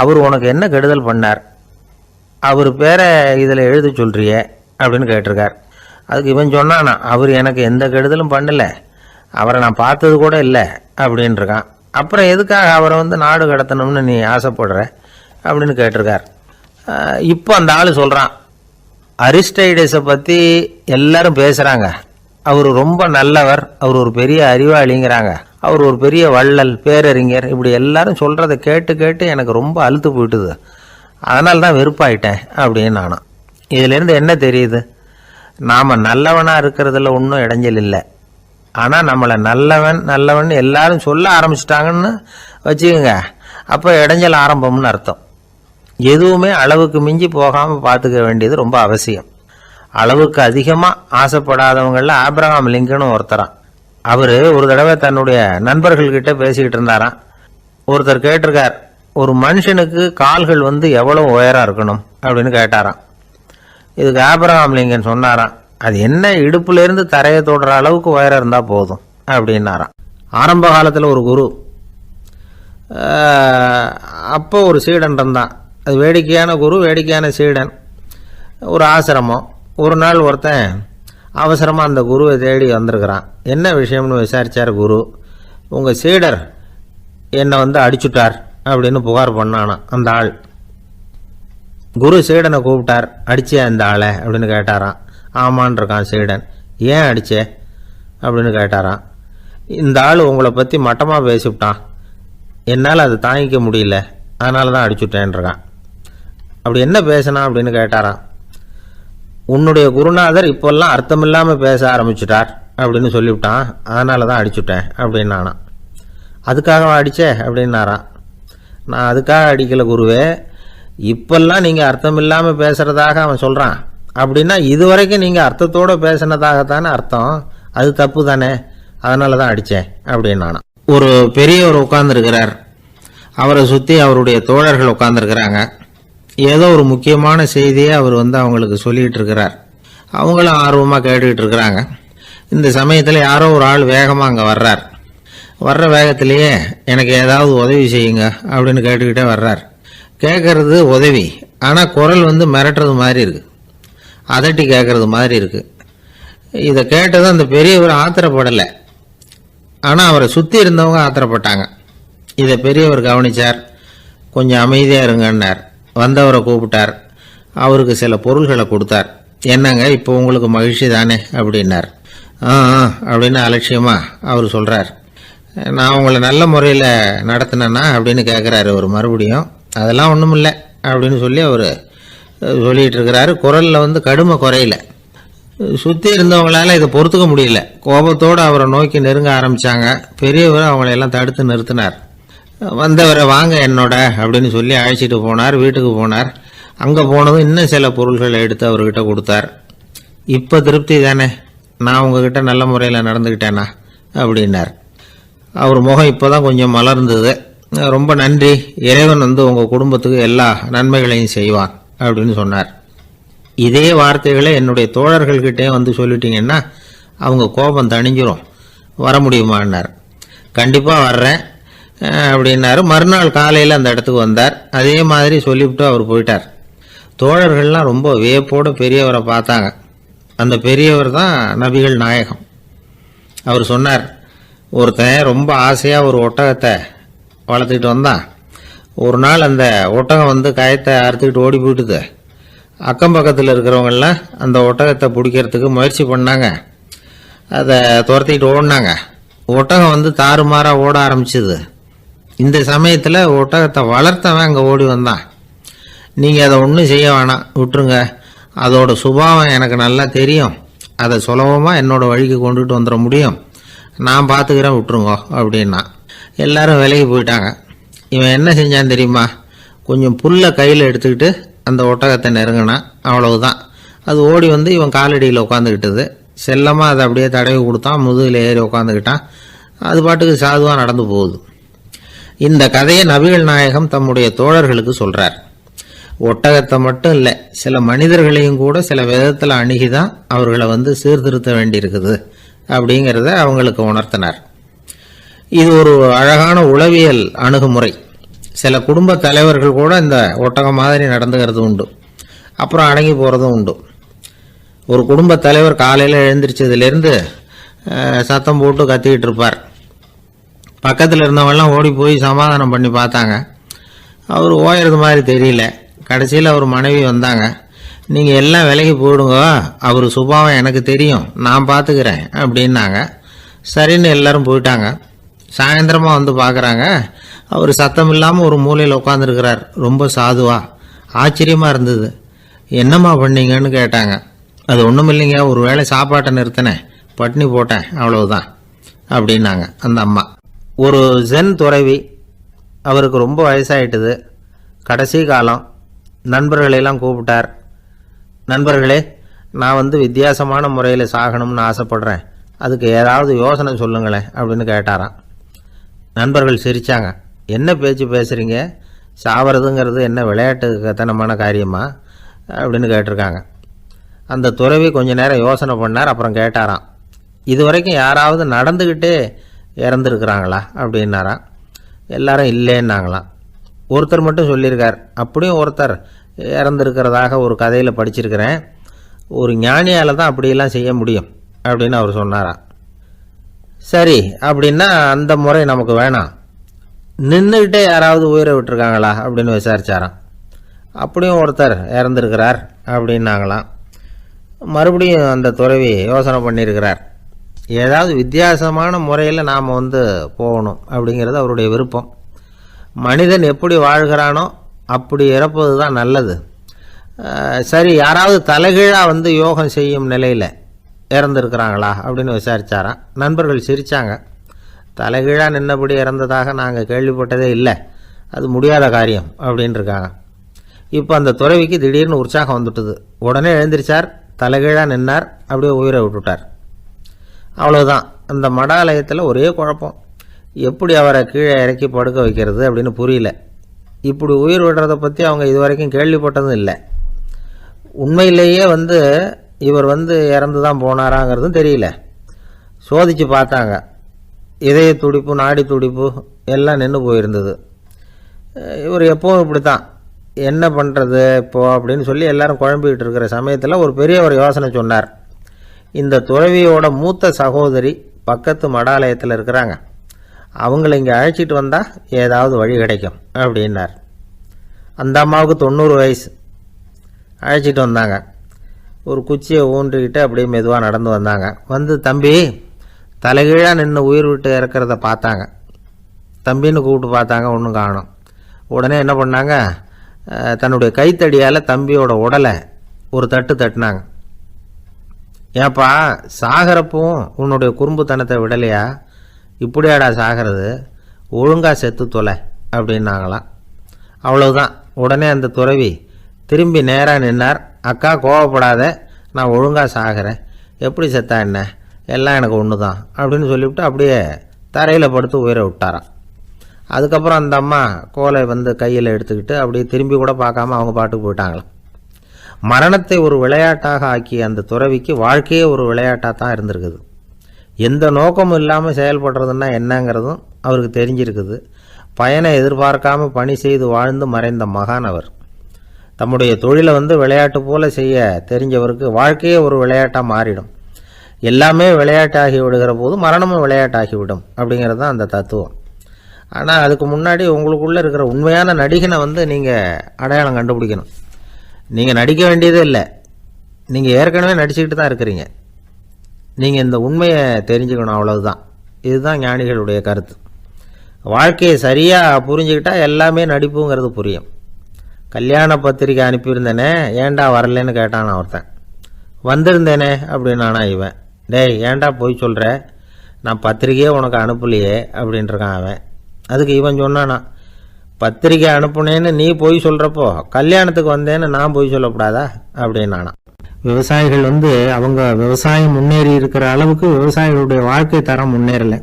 அவர் உனக்கு என்ன கெடுதல் பண்ணார், அவர் பேரை இதில் எழுத சொல்றியே அப்படின்னு கேட்டிருக்கார். அதுக்கு இவன் சொன்னானா, அவர் எனக்கு எந்த கெடுதலும் பண்ணல, அவரை நான் பார்த்தது கூட இல்லை அப்படின்னு இருக்கான். அப்புறம் எதுக்காக அவரை நாடு கடத்தணும்னு நீ ஆசைப்படுற அப்படின்னு கேட்டிருக்கார். இப்போ அந்த ஆள் சொல்கிறான், அரிஸ்டைடஸை பற்றி எல்லாரும் பேசுகிறாங்க, அவர் ரொம்ப நல்லவர், அவர் ஒரு பெரிய அறிவாளிங்கிறாங்க, அவர் ஒரு பெரிய வள்ளல், பேரறிஞர், இப்படி எல்லாரும் சொல்கிறத கேட்டு கேட்டு எனக்கு ரொம்ப அலுத்து போயிட்டுது, அதனால தான் வெறுப்பாயிட்டேன் அப்படின்னு நானும். இதிலேருந்து என்ன தெரியுது? நாம் நல்லவனாக இருக்கிறதுல ஒன்றும் இடைஞ்சல் இல்லை. ஆனால் நம்மளை நல்லவன் நல்லவன் எல்லாரும் சொல்ல ஆரம்பிச்சிட்டாங்கன்னு வச்சுக்கோங்க, அப்போ இடைஞ்சல் ஆரம்பம்னு அர்த்தம். எதுவுமே அளவுக்கு மிஞ்சி போகாமல் பார்த்துக்க வேண்டியது ரொம்ப அவசியம். அளவுக்கு அதிகமாக ஆசைப்படாதவங்களில் ஆப்ரஹாம் லிங்கனும் ஒருத்தரான். அவர் ஒரு தடவை தன்னுடைய நண்பர்கள்கிட்ட பேசிக்கிட்டு இருந்தாராம். ஒருத்தர் கேட்டிருக்கார், ஒரு மனுஷனுக்கு கால்கள் எவ்வளோ உயரம் இருக்கணும் அப்படின்னு கேட்டாராம். இதுக்கு ஆப்ரஹாம் லிங்கன் சொன்னாராம், அது என்ன, இடுப்புலேருந்து தரையை தொடுற அளவுக்கு உயரம் இருந்தால் போதும் அப்படின்னாராம். ஆரம்ப காலத்தில் ஒரு குரு, அப்போ ஒரு சீடன் இருந்தான். அது வேடிக்கையான குரு, வேடிக்கையான சீடன். ஒரு ஆசிரமம். ஒரு நாள் ஒருத்தன் அவசரமாக அந்த குருவை தேடி வந்திருக்கிறான். என்ன விஷயம்னு விசாரித்தார் குரு. உங்கள் சீடர் என்னை அடிச்சுட்டார் அப்படின்னு புகார் பண்ணானா அந்த ஆள். குரு சீடனை கூப்பிட்டார். அடிச்சே அந்த ஆளை அப்படின்னு கேட்டாராம். ஆமான் இருக்கான் சீடன். ஏன் அடிச்சே அப்படின்னு கேட்டாராம். இந்த ஆள் உங்களை பற்றி மட்டமாக பேசிவிட்டான், என்னால் அதை தாங்கிக்க முடியல, அதனால தான் அடிச்சுட்டேன்றான். அப்படி என்ன பேசினா அப்படின்னு கேட்டாராம். உன்னுடைய குருநாதர் இப்போல்லாம் அர்த்தமில்லாமல் பேச ஆரம்பிச்சுட்டார் அப்படின்னு சொல்லிவிட்டான், அதனால தான் அடிச்சுட்டேன் அப்படின்னு நானாம். அதுக்காக அடித்தே அப்படின்னாராம். நான் அதுக்காக அடிக்கலை குருவே, இப்பெல்லாம் நீங்கள் அர்த்தம் இல்லாமல் பேசுகிறதாக அவன் சொல்கிறான், அப்படின்னா இதுவரைக்கும் நீங்கள் அர்த்தத்தோடு பேசினதாகத்தானே அர்த்தம், அது தப்பு தானே, அதனால தான் அடித்தேன் அப்படின்னு நானாம். ஒரு பெரியவர் உட்கார்ந்துருக்கிறார், அவரை சுற்றி அவருடைய தோழர்கள் உட்கார்ந்துருக்கிறாங்க. ஏதோ ஒரு முக்கியமான செய்தியை அவர் அவங்களுக்கு சொல்லிகிட்டு இருக்கிறார். அவங்களும் ஆர்வமாக கேட்டுக்கிட்டு இருக்கிறாங்க. இந்த சமயத்தில் யாரோ ஒரு ஆள் வேகமாக அங்கே வர்றார். வர்ற வேகத்திலேயே எனக்கு ஏதாவது உதவி செய்யுங்க அப்படின்னு கேட்டுக்கிட்டே வர்றார். கேட்கறது உதவி, ஆனால் குரல் மிரட்டுறது மாதிரி இருக்குது, அதட்டி கேட்கறது மாதிரி இருக்குது. இதை கேட்டதும் அந்த பெரியவர் ஆத்திரப்படலை, ஆனால் அவரை சுற்றி இருந்தவங்க ஆத்திரப்பட்டாங்க. இதை பெரியவர் கவனித்தார். கொஞ்சம் அமைதியாக இருங்கன்னார். வந்தவரை கூப்பிட்டார். அவருக்கு சில பொருள்களை கொடுத்தார். என்னங்க இப்போ உங்களுக்கு மகிழ்ச்சி தானே அப்படின்னார். அப்படின்னு அலட்சியமாக அவர் சொல்கிறார். நான் உங்களை நல்ல முறையில் நடத்தினேன்னா அப்படின்னு கேட்குறாரு அவர் மறுபடியும். அதெல்லாம் ஒன்றும் இல்லை அப்படின்னு சொல்லி அவர் சொல்லிகிட்டு இருக்கிறாரு. குரலில் கடுமை குறையில. சுற்றி இருந்தவங்களால இதை பொறுத்துக்க முடியல. கோபத்தோடு அவரை நோக்கி நெருங்க ஆரம்பித்தாங்க. பெரியவர் அவங்களையெல்லாம் தடுத்து நிறுத்தினார். வந்தவரை வாங்க என்னோட அப்படின்னு சொல்லி அழைச்சிட்டு போனார். வீட்டுக்கு போனார். அங்கே போனதும் இன்னும் சில பொருள்களை எடுத்து அவர்கிட்ட கொடுத்தார். இப்போ திருப்தி தானே, நான் உங்ககிட்ட நல்ல முறையில் நடந்துக்கிட்டேனா அப்படின்னார். அவர் முகம் இப்போ தான் கொஞ்சம் மலர்ந்தது. ரொம்ப நன்றி, இறைவன் உங்கள் குடும்பத்துக்கு எல்லா நன்மைகளையும் செய்வான் அப்படின்னு சொன்னார். இதே வார்த்தைகளை என்னுடைய தோழர்கள்கிட்டே சொல்லிட்டீங்கன்னா அவங்க கோபம் தணிஞ்சிரும், வர முடியுமான்னார். கண்டிப்பாக வர்றேன் அப்படின்னாரு. மறுநாள் காலையில் அந்த இடத்துக்கு வந்தார். அதே மாதிரி சொல்லிவிட்டு அவர் போயிட்டார். தோழர்கள்லாம் ரொம்ப வியப்போடு பெரியவரை பார்த்தாங்க. அந்த பெரியவர் தான் நபிகள் நாயகம். அவர் சொன்னார், ஒருத்தன் ரொம்ப ஆசையாக ஒரு ஒட்டகத்தை வளர்த்துக்கிட்டு வந்தான். ஒரு நாள் அந்த ஒட்டகம் கயத்தை அறுத்துக்கிட்டு ஓடி போயிட்டுது. அக்கம் பக்கத்தில் இருக்கிறவங்கெல்லாம் அந்த ஒட்டகத்தை பிடிக்கிறதுக்கு முயற்சி பண்ணாங்க. அதை துரத்திக்கிட்டு ஓடினாங்க. ஒட்டகம் தாறுமாறாக ஓட ஆரம்பிச்சுது. இந்த சமயத்தில் ஒட்டகத்தை வளர்த்தவன் அங்கே ஓடி வந்தான். நீங்கள் அதை ஒன்றும் செய்ய வேணாம், விட்டுருங்க, அதோட சுபாவம் எனக்கு நல்லா தெரியும், அதை சுலபமாக என்னோட வழிக்கு கொண்டுட்டு வந்துட முடியும், நான் பார்த்துக்கிறேன், விட்டுருங்கோ அப்படின்னா. எல்லாரும் விலகி போயிட்டாங்க. இவன் என்ன செஞ்சான் தெரியுமா? கொஞ்சம் புல்லை கையில் எடுத்துக்கிட்டு அந்த ஒட்டகத்தை நெருங்கினான். அவ்வளவுதான். அது ஓடி இவன் காலடியில் உட்காந்துக்கிட்டது. செல்லமாக அதை அப்படியே தடவி கொடுத்தான். முதுகில் ஏறி உட்காந்துக்கிட்டான். அது பாட்டுக்கு சாதுவாக நடந்து போகுது. இந்த கதையை நபிகள் நாயகம் தம்முடைய தோழர்களுக்கு சொல்கிறார். ஒட்டகத்தை மட்டும் இல்லை, சில மனிதர்களையும் கூட சில விதத்தில் அணுகிதான் அவர்களை சீர்திருத்த வேண்டியிருக்குது அப்படிங்கிறத அவங்களுக்கு உணர்த்தினார். இது ஒரு அழகான உளவியல் அணுகுமுறை. சில குடும்ப தலைவர்கள் கூட இந்த ஒட்டகம் மாதிரி நடந்துக்கிறது உண்டு, அப்புறம் அடங்கி போகிறதும் உண்டு. ஒரு குடும்ப தலைவர் காலையில் எழுந்திரிச்சதுலேருந்து சத்தம் போட்டு கத்திக்கிட்டு இருப்பார். பக்கத்தில் இருந்தவங்கெல்லாம் ஓடி போய் சமாதானம் பண்ணி பார்த்தாங்க. அவர் ஓயறது மாதிரி தெரியல. கடைசியில் அவர் மனைவி வந்தாங்க. நீங்கள் எல்லாம் விலகி போயிடுங்க, அவர் சுபாவம் எனக்கு தெரியும், நான் பார்த்துக்கிறேன் அப்படின்னாங்க. சரின்னு எல்லாரும் போயிட்டாங்க. சாயந்தரமாக பார்க்குறாங்க, அவர் சத்தம் இல்லாமல் ஒரு மூலையில் உட்காந்துருக்கிறார். ரொம்ப சாதுவா. ஆச்சரியமாக இருந்தது. என்னம்மா பண்ணீங்கன்னு கேட்டாங்க. அது ஒன்றும் இல்லைங்க, ஒரு வேளை சாப்பாட்டை நிறுத்தினேன், பட்னி போட்டேன், அவ்வளவுதான் அப்படின்னாங்க அந்த அம்மா. ஒரு ஜென் துறவி, அவருக்கு ரொம்ப வயசாயிட்டுது, கடைசி காலம். நண்பர்களெல்லாம் கூப்பிட்டார். நண்பர்களே, நான் வித்தியாசமான முறையில் சாகணும்னு ஆசைப்படுறேன், அதுக்கு ஏதாவது யோசனை சொல்லுங்களேன் அப்படின்னு கேட்டாராம். நண்பர்கள் சிரித்தாங்க. என்ன பேச்சு பேசுகிறீங்க, சாவறதுங்கிறது என்ன விளையாட்டு கத்தனமான காரியமா அப்படின்னு கேட்டிருக்காங்க. அந்த துறவி கொஞ்ச நேரம் யோசனை பண்ணார். அப்புறம் கேட்டாராம், இது வரைக்கும் யாராவது நடந்துக்கிட்டே இறந்துருக்குறாங்களா அப்படின்னாராம். எல்லாரும் இல்லைன்னாங்களாம். ஒருத்தர் மட்டும் சொல்லியிருக்கார். அப்படியும் ஒருத்தர் இறந்துருக்கிறதாக ஒரு கதையில் படிச்சிருக்கிறேன், ஒரு ஞானியால் தான் அப்படியெல்லாம் செய்ய முடியும் அப்படின்னு அவர் சொன்னாராம். சரி, அப்படின்னா அந்த முறை நமக்கு வேணாம், நின்றுக்கிட்டே யாராவது உயிரை விட்டுருக்காங்களா அப்படின்னு விசாரிச்சாராம். அப்படியும் ஒருத்தர் இறந்துருக்கிறார் அப்படின்னாங்களாம். மறுபடியும் அந்த துறவி யோசனை பண்ணியிருக்கிறார். ஏதாவது வித்தியாசமான முறையில் நாம் போகணும் அப்படிங்கிறது அவருடைய விருப்பம். மனிதன் எப்படி வாழ்கிறானோ அப்படி இறப்பது தான் நல்லது. சரி, யாராவது தலைகீழாக யோகம் செய்யும் நிலையில் இறந்துருக்கிறாங்களா அப்படின்னு விசாரித்தாராம். நண்பர்கள் சிரித்தாங்க. தலைகீழாக நின்னபடி இறந்ததாக நாங்கள் கேள்விப்பட்டதே இல்லை, அது முடியாத காரியம் அப்படின்னு இருக்காங்க. இப்போ அந்த துறவிக்கு திடீர்னு உற்சாகம் வந்துட்டுது. உடனே எழுந்திரிச்சார், தலைகீழாக நின்னார், அப்படியே உயிரை விட்டுட்டார். அவ்வளோதான். அந்த மடாலயத்தில் ஒரே குழப்பம். எப்படி அவரை கீழே இறக்கி படுக்க வைக்கிறது அப்படின்னு புரியல. இப்படி உயிர் விடுறதை பற்றி அவங்க இதுவரைக்கும் கேள்விப்பட்டதும் இல்லை. உண்மையிலேயே இவர் இறந்து தான் போனாராங்கிறதும் தெரியல. சோதித்து பார்த்தாங்க. இதய துடிப்பு, நாடி துடிப்பு எல்லாம் நின்று போயிருந்தது. இவர் எப்பவும் இப்படி தான், என்ன பண்ணுறது இப்போது அப்படின்னு சொல்லி எல்லாரும் குழம்பிக்கிட்டு இருக்கிற சமயத்தில் ஒரு பெரியவர் யோசனை சொன்னார். இந்த துறவியோட மூத்த சகோதரி பக்கத்து மடாலயத்தில் இருக்கிறாங்க, அவங்கள இங்கே அழைச்சிட்டு வந்தால் ஏதாவது வழி கிடைக்கும் அப்படின்னார். அந்த அம்மாவுக்கு 90 வயசு. அழைச்சிட்டு வந்தாங்க. ஒரு குச்சியை ஊன்றிக்கிட்டு அப்படியே மெதுவாக நடந்து வந்தாங்க. தம்பி, தலைகீழாக நின்று உயிர் விட்டு இறக்கிறத பார்த்தாங்க. தம்பின்னு கூப்பிட்டு பார்த்தாங்க, ஒன்றும் காணோம். உடனே என்ன பண்ணாங்க, தன்னுடைய கைத்தடியால் தம்பியோட உடலை ஒரு தட்டு தட்டினாங்க. ஏப்பா, சாகிறப்பவும் உன்னுடைய குறும்புத்தனத்தை விடலையா? இப்படியாடா சாகிறது, ஒழுங்காக செத்து தொலை அப்படின்னாங்களாம். அவ்வளவுதான். உடனே அந்த துறவி திரும்பி நேராக நின்னார். அக்கா, கோவப்படாத, நான் ஒழுங்காக சாகிறேன், எப்படி செத்தா என்ன, எல்லாம் எனக்கு ஒன்று தான் அப்படின்னு சொல்லிவிட்டு அப்படியே தரையில் படுத்து உயிரை விட்டாராம். அதுக்கப்புறம் அந்த அம்மா கோலை கையில் எடுத்துக்கிட்டு அப்படியே திரும்பி கூட பார்க்காம அவங்க பாட்டுக்கு போயிட்டாங்களாம். மரணத்தை ஒரு விளையாட்டாக ஆக்கிய அந்த துறவிக்கு வாழ்க்கையே ஒரு விளையாட்டாக தான் இருந்திருக்குது. எந்த நோக்கமும் இல்லாமல் செயல்படுறதுன்னா என்னங்கிறதும் அவருக்கு தெரிஞ்சிருக்குது. பயனை எதிர்பார்க்காமல் பணி செய்து வாழ்ந்து மறைந்த மகான் அவர். தம்முடைய தொழிலை விளையாட்டு போல செய்ய தெரிஞ்சவருக்கு வாழ்க்கையே ஒரு விளையாட்டாக மாறிடும். எல்லாமே விளையாட்டாகி விடுகிற போது மரணமும் விளையாட்டாகிவிடும் அப்படிங்கிறது தான் அந்த தத்துவம். ஆனால் அதுக்கு முன்னாடி உங்களுக்குள்ளே இருக்கிற உண்மையான நடிகனை நீங்கள் அடையாளம் கண்டுபிடிக்கணும். நீங்கள் நடிக்க வேண்டியதே இல்லை, நீங்கள் ஏற்கனவே நடிச்சுக்கிட்டு தான் இருக்கிறீங்க. நீங்கள் இந்த உண்மையை தெரிஞ்சுக்கணும், அவ்வளவுதான். இதுதான் ஞானிகளுடைய கருத்து. வாழ்க்கையை சரியாக புரிஞ்சுக்கிட்டால் எல்லாமே நடிப்புங்கிறது புரியும். கல்யாண பத்திரிக்கை அனுப்பியிருந்தேனே, ஏன்டா வரலன்னு கேட்டான் ஒருத்தன். வந்திருந்தேனே அப்படின்னானா இவன். டேய், ஏன்டா போய் சொல்கிற, நான் பத்திரிக்கையே உனக்கு அனுப்பலையே அப்படின்ட்டுருக்கான் அவன். அதுக்கு இவன் சொன்னானா, பத்திரிக்கை அனுப்புனேன்னு நீ போய் சொல்கிறப்போ கல்யாணத்துக்கு வந்தேன்னு நான் போய் சொல்லக்கூடாதா அப்படின்னானா. விவசாயிகள் அவங்க விவசாயம் முன்னேறி இருக்கிற அளவுக்கு விவசாயிகளுடைய வாழ்க்கை தரம் முன்னேறலை.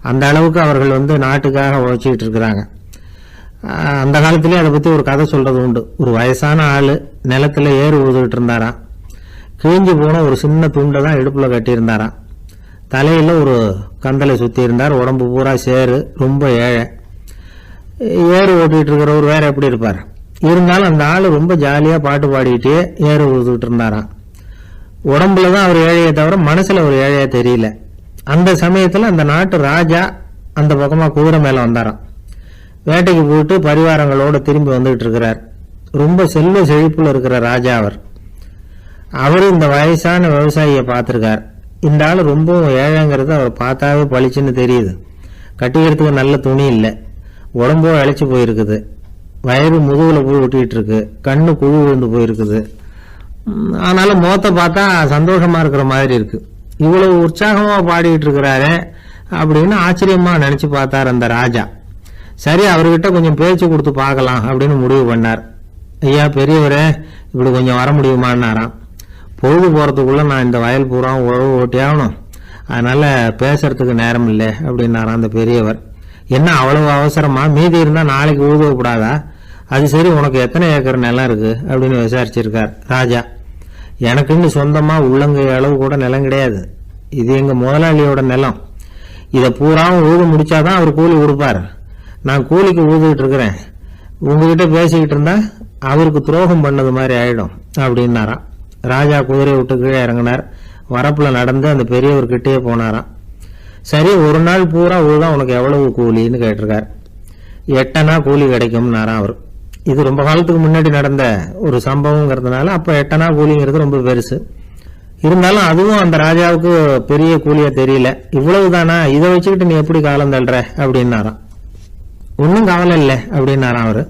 அந்த அளவுக்கு அவர்கள் நாட்டுக்காக உழைச்சிக்கிட்டு இருக்கிறாங்க. அந்த காலத்திலே அதை பற்றி ஒரு கதை சொல்கிறது உண்டு. ஒரு வயசான ஆள் நிலத்தில் ஏறு ஊதுகிட்டு இருந்தாராம். கிழிஞ்சு போன ஒரு சின்ன துண்டை தான் இடுப்பில் கட்டியிருந்தாராம். தலையில் ஒரு கந்தலை சுற்றி இருந்தார். உடம்பு பூரா சேரு, ரொம்ப ஏழை. ஏறு ஓட்டிகிட்டு இருக்கிறவர் வேறு எப்படி இருப்பார்? இருந்தாலும் அந்த ஆள் ரொம்ப ஜாலியாக பாட்டு பாடிக்கிட்டே ஏறு ஊதுகிட்டு இருந்தாராம். உடம்புல தான் அவர் ஏழையை தவிர மனசில் ஒரு ஏழையாக தெரியல. அந்த சமயத்தில் அந்த நாட்டு ராஜா அந்த பக்கமாக குதிரை மேலே வந்தாராம். வேட்டைக்கு போயிட்டு பரிவாரங்களோடு திரும்பி வந்துகிட்டு இருக்கிறார். ரொம்ப செல்வ செழிப்பில் இருக்கிற ராஜா அவர். இந்த வயசான விவசாயியை பார்த்துருக்கார். இந்த ஆள் ரொம்பவும் ஏழைங்கிறது அவர் பார்த்தாவே பளிச்சுன்னு தெரியுது. கட்டிக்கிறதுக்கு நல்ல துணி இல்லை, உடம்போ இழைச்சி போயிருக்குது, வயிறு முதுகில் போய் ஒட்டிக்கிட்டு இருக்கு, கண்ணு குழு விழுந்து போயிருக்குது. ஆனாலும் முகத்தை பார்த்தா சந்தோஷமாக இருக்கிற மாதிரி இருக்கு. இவ்வளவு உற்சாகமாக பாடிக்கிட்டு இருக்கிறாரு அப்படின்னு ஆச்சரியமாக நினச்சி பார்த்தார் அந்த ராஜா. சரி, அவர்கிட்ட கொஞ்சம் பேச்சு கொடுத்து பார்க்கலாம் அப்படின்னு முடிவு பண்ணார். ஐயா பெரியவரே, இப்படி கொஞ்சம் வர முடியுமான்னாராம். பொழுது போகிறதுக்குள்ளே நான் இந்த வயல் பூரா உழவு ஓட்டி ஆகணும், அதனால் பேசுறதுக்கு நேரம் இல்லை அப்படின்னாராம் அந்த பெரியவர். என்ன அவ்வளவு அவசரமா? மீதி இருந்தால் நாளைக்கு உழுதக்கூடாதா? அது சரி, உனக்கு எத்தனை ஏக்கர் நிலம் இருக்குது அப்படின்னு விசாரிச்சிருக்கார் ராஜா. எனக்குன்னு சொந்தமாக உள்ளங்கை அளவு கூட நிலம் கிடையாது. இது எங்கள் முதலாளியோட நிலம். இதை பூராவும் உழுது முடிச்சாதான் அவர் கூலி கொடுப்பார். நான் கூலிக்கு உழுதுகிட்டு இருக்கிறேன். உங்ககிட்ட பேசிக்கிட்டு இருந்தா அவருக்கு துரோகம் பண்ணது மாதிரி ஆயிடும் அப்படின்னாராம். ராஜா குதிரையை விட்டு கீழே இறங்கினார். வரப்புல நடந்து அந்த பெரியவர்கிட்டயே போனாராம். சரி, ஒரு நாள் பூரா உழுதான் உனக்கு எவ்வளவு கூலின்னு கேட்டிருக்கார். 8 அணா கூலி கிடைக்கும்னாராம் அவர். இது ரொம்ப காலத்துக்கு முன்னாடி நடந்த ஒரு சம்பவங்கிறதுனால அப்போ 8 அணா கூலிங்கிறது ரொம்ப பெருசு. இருந்தாலும் அதுவும் அந்த ராஜாவுக்கு பெரிய கூலியா தெரியல. இவ்வளவுதானா, இதை வச்சுக்கிட்டு நீ எப்படி காலம் தள்ளுற அப்படின்னாராம். ஒன்றும் கவலை இல்லை அப்படின்னாராம் அவரு.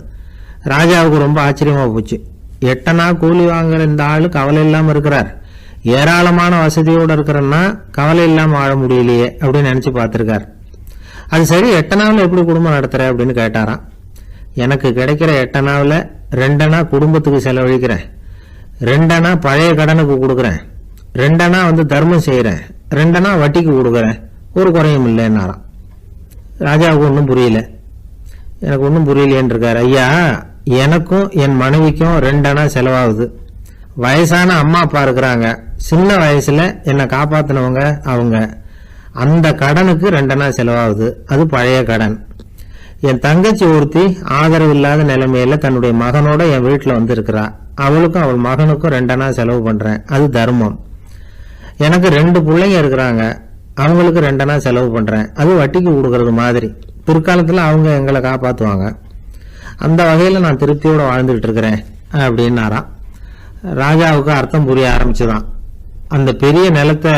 ராஜாவுக்கு ரொம்ப ஆச்சரியமா போச்சு. 8 அணா கூலி வாங்குற இந்த ஆளு கவலை இல்லாம இருக்கிறார், ஏராளமான வசதியோடு இருக்கிறன்னா கவலை இல்லாம வாழ முடியலையே அப்படின்னு நினைச்சு பார்த்திருக்கார். அது சரி, 8 அணாவில் எப்படி குடும்பம் நடத்துற அப்படின்னு கேட்டாராம். எனக்கு கிடைக்கிற 8 அணாவில் 2 அணா குடும்பத்துக்கு செலவழிக்கிறேன், 2 அணா பழைய கடனுக்கு கொடுக்குறேன், 2 அணா தர்மம் செய்யறேன், 2 அணா வட்டிக்கு கொடுக்குறேன், ஒரு குறையும் இல்லைன்னாராம். ராஜாவுக்கு ஒன்றும் புரியல. எனக்கு ஒன்றும் புரியலேன்னு இருக்காரு. ஐயா, எனக்கும் என் மனைவிக்கும் 2 அணா செலவாகுது. வயசான அம்மா அப்பா இருக்கிறாங்க, சின்ன வயசுல என்னை காப்பாத்தினவங்க அவங்க. அந்த கடனுக்கு 2 அணா செலவாகுது, அது பழைய கடன். என் தங்கச்சி ஒருத்தி ஆதரவு இல்லாத நிலைமையில தன்னுடைய மகனோட என் வீட்டில் இருக்கிறா, அவளுக்கும் அவள் மகனுக்கும் 2 அணா செலவு பண்றேன், அது தர்மம். எனக்கு 2 பிள்ளைங்க இருக்கிறாங்க, அவங்களுக்கு 2 அணா செலவு பண்றேன், அது வட்டிக்கு கொடுக்கறது மாதிரி. பிற்காலத்துல அவங்க எங்களை காப்பாத்துவாங்க. அந்த வகையில நான் திருப்தியோட வாழ்ந்துகிட்டு இருக்கிறேன் அப்படின்னாராம். ராஜாவுக்கு அர்த்தம் புரிய ஆரம்பிச்சுதான். அந்த பெரிய நிலத்தை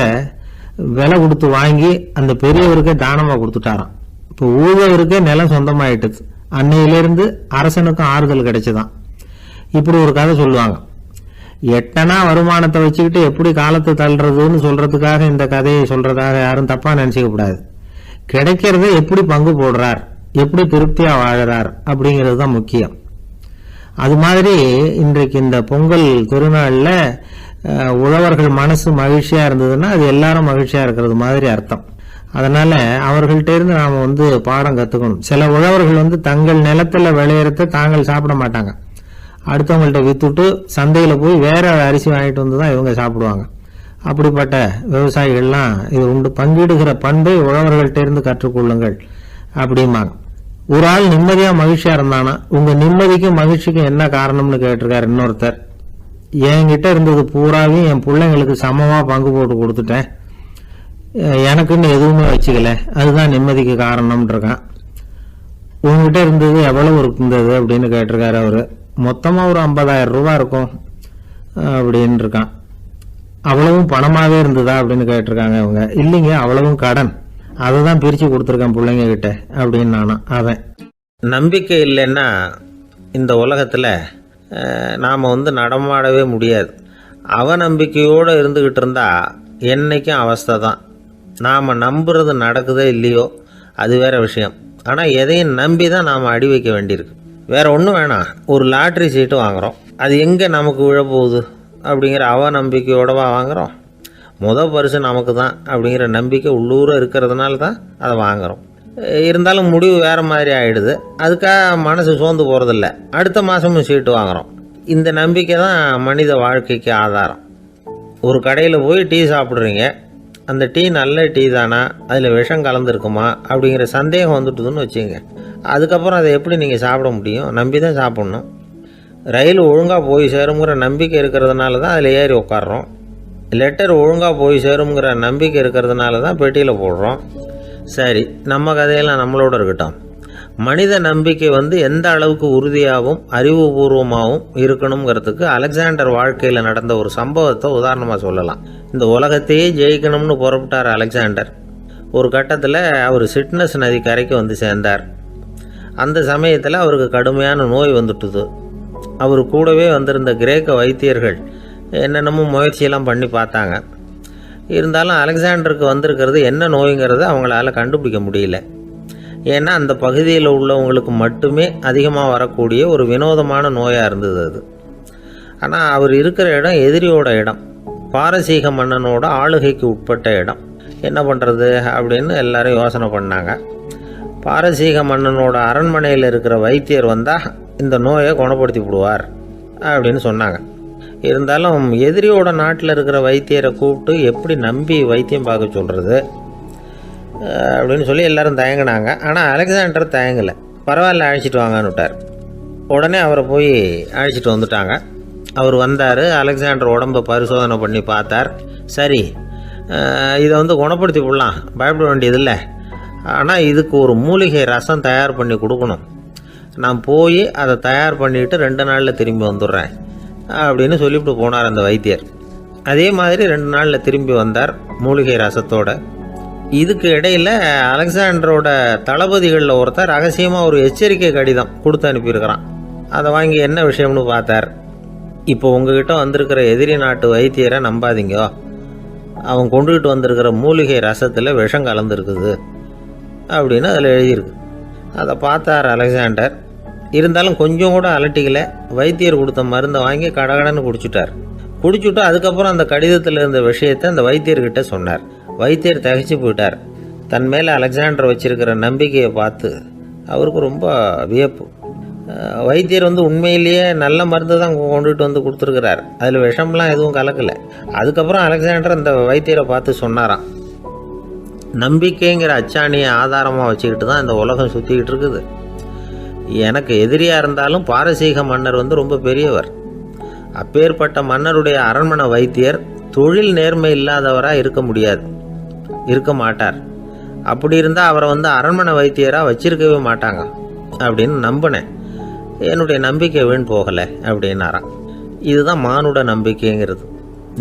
விலை கொடுத்து வாங்கி அந்த பெரியவருக்கே தானமா கொடுத்துட்டாராம். இப்போ ஊழவருக்கே நிலம் சொந்தமாயிட்டுது. அன்னையிலிருந்து அரசனுக்கும் ஆறுதல் கிடைச்சுதான். இப்படி ஒரு கதை சொல்லுவாங்க. 8 அணா வருமானத்தை வச்சுக்கிட்டு எப்படி காலத்தை தள்ளுறதுன்னு சொல்றதுக்காக இந்த கதையை சொல்றதாக யாரும் தப்பா நினைச்சுக்க கூடாது. கிடைக்கிறத எப்படி பங்கு போடுறார், எப்படி திருப்தியா வாழறார் அப்படிங்கிறது தான் முக்கியம். அது மாதிரி இன்றைக்கு இந்த பொங்கல் திருநாள்ல உழவர்கள் மனசு மகிழ்ச்சியா இருந்ததுன்னா அது எல்லாரும் மகிழ்ச்சியா இருக்கிறது மாதிரி அர்த்தம். அதனால அவர்கள்ட்ட இருந்து நாம பாடம் கத்துக்கணும். சில உழவர்கள் தங்கள் நிலத்துல விளையறத தாங்கள் சாப்பிட மாட்டாங்க, அடுத்தவங்கள்ட்ட வித்துட்டு சந்தையில போய் வேற அரிசி வாங்கிட்டு வந்துதான் இவங்க சாப்பிடுவாங்க. அப்படிப்பட்ட விவசாயிகள்லாம் இது உண்டு. பங்கிடுகிற பண்பை உழவர்கள்ட்ட இருந்து கற்றுக்கொள்ளுங்கள் அப்படிம்பாங்க. ஒரு ஆள் நிம்மதியா மகிழ்ச்சியா இருந்தானா, உங்க நிம்மதிக்கும் மகிழ்ச்சிக்கும் என்ன காரணம்னு கேட்டிருக்காரு இன்னொருத்தர். என்கிட்ட இருந்தது பூராவையும் என் பிள்ளைங்களுக்கு சமமா பங்கு போட்டு கொடுத்துட்டேன், எனக்குன்னு எதுவுமே வச்சுக்கல, அதுதான் நிம்மதிக்கு காரணம்னு இருக்கான். உங்ககிட்ட இருந்தது எவ்வளவு இருந்தது அப்படின்னு கேட்டிருக்காரு அவரு. மொத்தமா ஒரு 50,000 ரூபாய் இருக்கும் அப்படின்னு இருக்கான். அவ்வளவும் பணமாவே இருந்ததா அப்படின்னு கேட்டிருக்காங்க அவங்க. இல்லைங்க, அவ்வளவும் கடன், அதை தான் பிரிச்சு கொடுத்துருக்கேன் பிள்ளைங்க கிட்ட அப்படின்னு நானும். அவன் நம்பிக்கை இல்லைன்னா இந்த உலகத்தில் நாம் நடமாடவே முடியாது. அவநம்பிக்கையோடு இருந்துக்கிட்டு இருந்தால் என்றைக்கும் அவஸ்தை தான். நாம் நம்புறது நடக்குதோ இல்லையோ அது வேற விஷயம். ஆனால் எதையும் நம்பி தான் நாம் அடி வைக்க வேண்டியிருக்கு. வேற ஒன்றும் வேணாம், ஒரு லாட்ரி சீட்டு வாங்குகிறோம், அது எங்கே நமக்கு விழப்போகுது அப்படிங்கிற அவநம்பிக்கையோடவா வாங்குகிறோம். பரிசு நமக்கு தான் அப்படிங்கிற நம்பிக்கை உள்ளூர இருக்கிறதுனால தான் அதை வாங்குகிறோம். இருந்தாலும் முடிவு வேறு மாதிரி ஆகிடுது, அதுக்காக மனசு சோர்ந்து போகிறதில்ல, அடுத்த மாதமும் சீட்டு வாங்குகிறோம். இந்த நம்பிக்கை தான் மனித வாழ்க்கைக்கு ஆதாரம். ஒரு கடையில் போய் டீ சாப்பிட்றீங்க, அந்த டீ நல்ல டீ தானா, அதில் விஷம் கலந்துருக்குமா அப்படிங்கிற சந்தேகம் வந்துட்டுதுன்னு வச்சுங்க. அதுக்கப்புறம் அதை எப்படி நீங்கள் சாப்பிட முடியும்? நம்பி தான் சாப்பிட்ணும். ரயில் ஒழுங்காக போய் சேருங்கிற நம்பிக்கை இருக்கிறதுனால தான் அதில் ஏறி உட்காடுறோம். லெட்டர் ஒழுங்காக போய் சேருங்கிற நம்பிக்கை இருக்கிறதுனால தான் பெட்டியில் போடுறோம். சரி, நம்ம கதையெல்லாம் நம்மளோட இருக்கட்டும். மனித நம்பிக்கை எந்த அளவுக்கு உறுதியாகவும் அறிவுபூர்வமாகவும் இருக்கணுங்கிறதுக்கு அலெக்சாண்டர் வாழ்க்கையில் நடந்த ஒரு சம்பவத்தை உதாரணமாக சொல்லலாம். இந்த உலகத்தையே ஜெயிக்கணும்னு புறப்பட்டார் அலெக்சாண்டர். ஒரு கட்டத்தில் அவர் சிட்னஸ் நதி கரைக்கு சேர்ந்தார். அந்த சமயத்தில் அவருக்கு கடுமையான நோய் வந்துட்டுது. அவர் கூடவே வந்திருந்த கிரேக்க வைத்தியர்கள் என்னென்னமோ முயற்சியெல்லாம் பண்ணி பார்த்தாங்க. இருந்தாலும் அலெக்சாண்டருக்கு வந்திருக்கிறது என்ன நோய்ங்கிறத அவங்களால கண்டுபிடிக்க முடியல. ஏன்னா அந்த பகுதியில் உள்ளவங்களுக்கு மட்டுமே அதிகமாக வரக்கூடிய ஒரு வினோதமான நோயாக இருந்தது அது. ஆனால் அவர் இருக்கிற இடம் எதிரியோட இடம், பாரசீக மன்னனோட ஆளுகைக்கு உட்பட்ட இடம். என்ன பண்ணுறது அப்படின்னு எல்லாரும் யோசனை பண்ணாங்க. பாரசீக மன்னனோட அரண்மனையில் இருக்கிற வைத்தியர் வந்தால் இந்த நோயை குணப்படுத்தி விடுவார் அப்படின்னு சொன்னாங்க. இருந்தாலும் எதிரியோட நாட்டில் இருக்கிற வைத்தியரை கூப்பிட்டு எப்படி நம்பி வைத்தியம் பார்க்க சொல்கிறது அப்படின்னு சொல்லி எல்லாரும் தயங்கினாங்க. ஆனால் அலெக்சாண்டர் தயங்கலை. பரவாயில்ல, அழைச்சிட்டு வாங்கன்னு விட்டார். உடனே அவரை போய் அழைச்சிட்டு வந்துட்டாங்க. அவர் வந்தார். அலெக்சாண்டர் உடம்பை பரிசோதனை பண்ணி பார்த்தார். சரி, இதை குணப்படுத்தி விடலாம், பயப்பட வேண்டியதில்லை. ஆனால் இதுக்கு ஒரு மூலிகை ரசம் தயார் பண்ணி கொடுக்கணும். நான் போய் அதை தயார் பண்ணிவிட்டு 2 நாளில் திரும்பி வந்துடுறேன் அப்படின்னு சொல்லிவிட்டு போனார் அந்த வைத்தியர். அதே மாதிரி 2 நாளில் திரும்பி வந்தார் மூலிகை ரசத்தோட. இதுக்கு இடையில் அலெக்சாண்டரோட தளபதிகளில் ஒருத்தர் ரகசியமாக ஒரு எச்சரிக்கை கடிதம் கொடுத்து அனுப்பியிருக்கிறான். அதை வாங்கி என்ன விஷயம்னு பார்த்தார். இப்போ உங்ககிட்ட வந்திருக்கிற எதிரி நாட்டு வைத்தியரை நம்பாதீங்க, அவன் கொண்டுகிட்டு வந்திருக்கிற மூலிகை ரசத்தில் விஷம் கலந்துருக்குது அப்படின்னு அதில் எழுதியிருக்கு. அதை பார்த்தார் அலெக்சாண்டர். இருந்தாலும் கொஞ்சம் கூட அலட்டிக்கல. வைத்தியர் கொடுத்த மருந்தை வாங்கி கடகடன்னு குடிச்சுட்டு அதுக்கப்புறம் அந்த கடிதத்தில் இருந்த விஷயத்தை அந்த வைத்தியர்கிட்ட சொன்னார். வைத்தியர் திகைச்சு போயிட்டார். தன் மேலே அலெக்சாண்டர் வச்சிருக்கிற நம்பிக்கையை பார்த்து அவருக்கு ரொம்ப வியப்பு. வைத்தியர் உண்மையிலேயே நல்ல மருந்து தான் கொண்டுகிட்டு வந்து கொடுத்துருக்கிறார், அதில் விஷம்லாம் எதுவும் கலக்கலை. அதுக்கப்புறம் அலெக்சாண்டர் அந்த வைத்தியரை பார்த்து சொன்னாராம், நம்பிக்கைங்கிற அச்சாணியை ஆதாரமாக வச்சுக்கிட்டு தான் இந்த உலகம் சுற்றிக்கிட்டு இருக்குது. எனக்கு எதிரியாக இருந்தாலும் பாரசீக மன்னர் ரொம்ப பெரியவர். அப்பேற்பட்ட மன்னருடைய அரண்மனை வைத்தியர் தொழில் நேர்மை இல்லாதவராக இருக்க மாட்டார். அப்படி இருந்தால் அவரை அரண்மனை வைத்தியராக வச்சிருக்கவே மாட்டாங்க அப்படின்னு நம்பினேன். என்னுடைய நம்பிக்கை வீண் போகலை அப்படின்னாராம். இதுதான் மானுட நம்பிக்கைங்கிறது.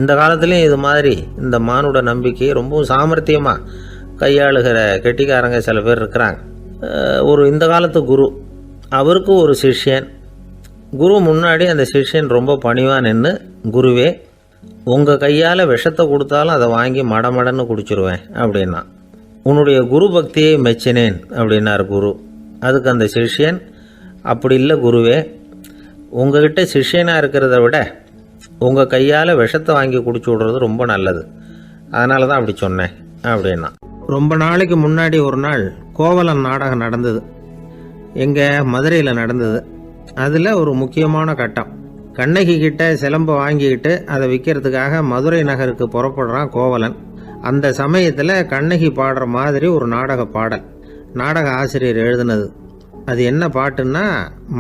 இந்த காலத்துலேயும் இது மாதிரி இந்த மானுட நம்பிக்கையை ரொம்பவும் சாமர்த்தியமாக கையாளுகிற கெட்டிக்காரங்க சில பேர் இருக்கிறாங்க. இந்த காலத்து குரு, அவருக்கு ஒரு சிஷ்யன். குரு முன்னாடி அந்த சிஷ்யன் ரொம்ப பணிவாக நின்று, குருவே உங்கள் கையால் விஷத்தை கொடுத்தாலும் அதை வாங்கி மடமடன்னு குடிச்சிருவேன் அப்படின்னா. உன்னுடைய குரு பக்தியை மெச்சினேன் அப்படின்னார் குரு. அதுக்கு அந்த சிஷ்யன், அப்படி இல்லை குருவே, உங்ககிட்ட சிஷ்யனாக இருக்கிறத விட உங்கள் கையால் விஷத்தை வாங்கி குடிச்சு விடுறது ரொம்ப நல்லது, அதனால தான் அப்படி சொன்னேன் அப்படின்னா. ரொம்ப நாளைக்கு முன்னாடி ஒரு நாள் கோவலன் நாடகம் நடந்தது. எங்கள் மதுரையில் நடந்தது. அதில் ஒரு முக்கியமான கட்டம். கண்ணகி கிட்ட சிலம்பை வாங்கிக்கிட்டு அதை விற்கிறதுக்காக மதுரை நகருக்கு புறப்படுறான் கோவலன். அந்த சமயத்தில் கண்ணகி பாடுற மாதிரி ஒரு நாடக பாடல் நாடக ஆசிரியர் எழுதினது. அது என்ன பாட்டுன்னா,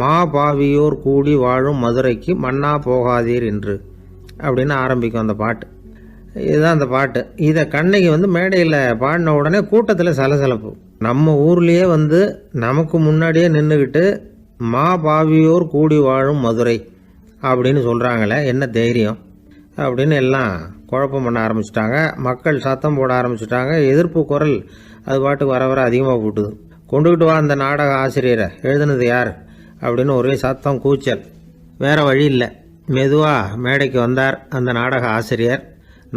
மா பாவியோர் கூடி வாழும் மதுரைக்கு மன்னா போகாதீர் என்று அப்படின்னு ஆரம்பிக்கும் அந்த பாட்டு. இதுதான் அந்த பாட்டு. இதை கண்ணகி மேடையில் பாடின உடனே கூட்டத்தில் சலசலப்பு. நம்ம ஊர்லேயே நமக்கு முன்னாடியே நின்றுக்கிட்டு மா பாவியோர் கூடி வாழும் மதுரை அப்படின்னு சொல்கிறாங்களே, என்ன தைரியம் அப்படின்னு எல்லாம் குழப்பம் பண்ண ஆரம்பிச்சிட்டாங்க. மக்கள் சத்தம் போட ஆரம்பிச்சிட்டாங்க. எதிர்ப்பு குரல் அது பாட்டுக்கு வர அதிகமாக போட்டுது. கொண்டுக்கிட்டு வா அந்த நாடக ஆசிரியரை, எழுதுனது யார் அப்படின்னு ஒரே சத்தம், கூச்சல். வேறு வழி இல்லை. மெதுவாக மேடைக்கு வந்தார் அந்த நாடக ஆசிரியர்.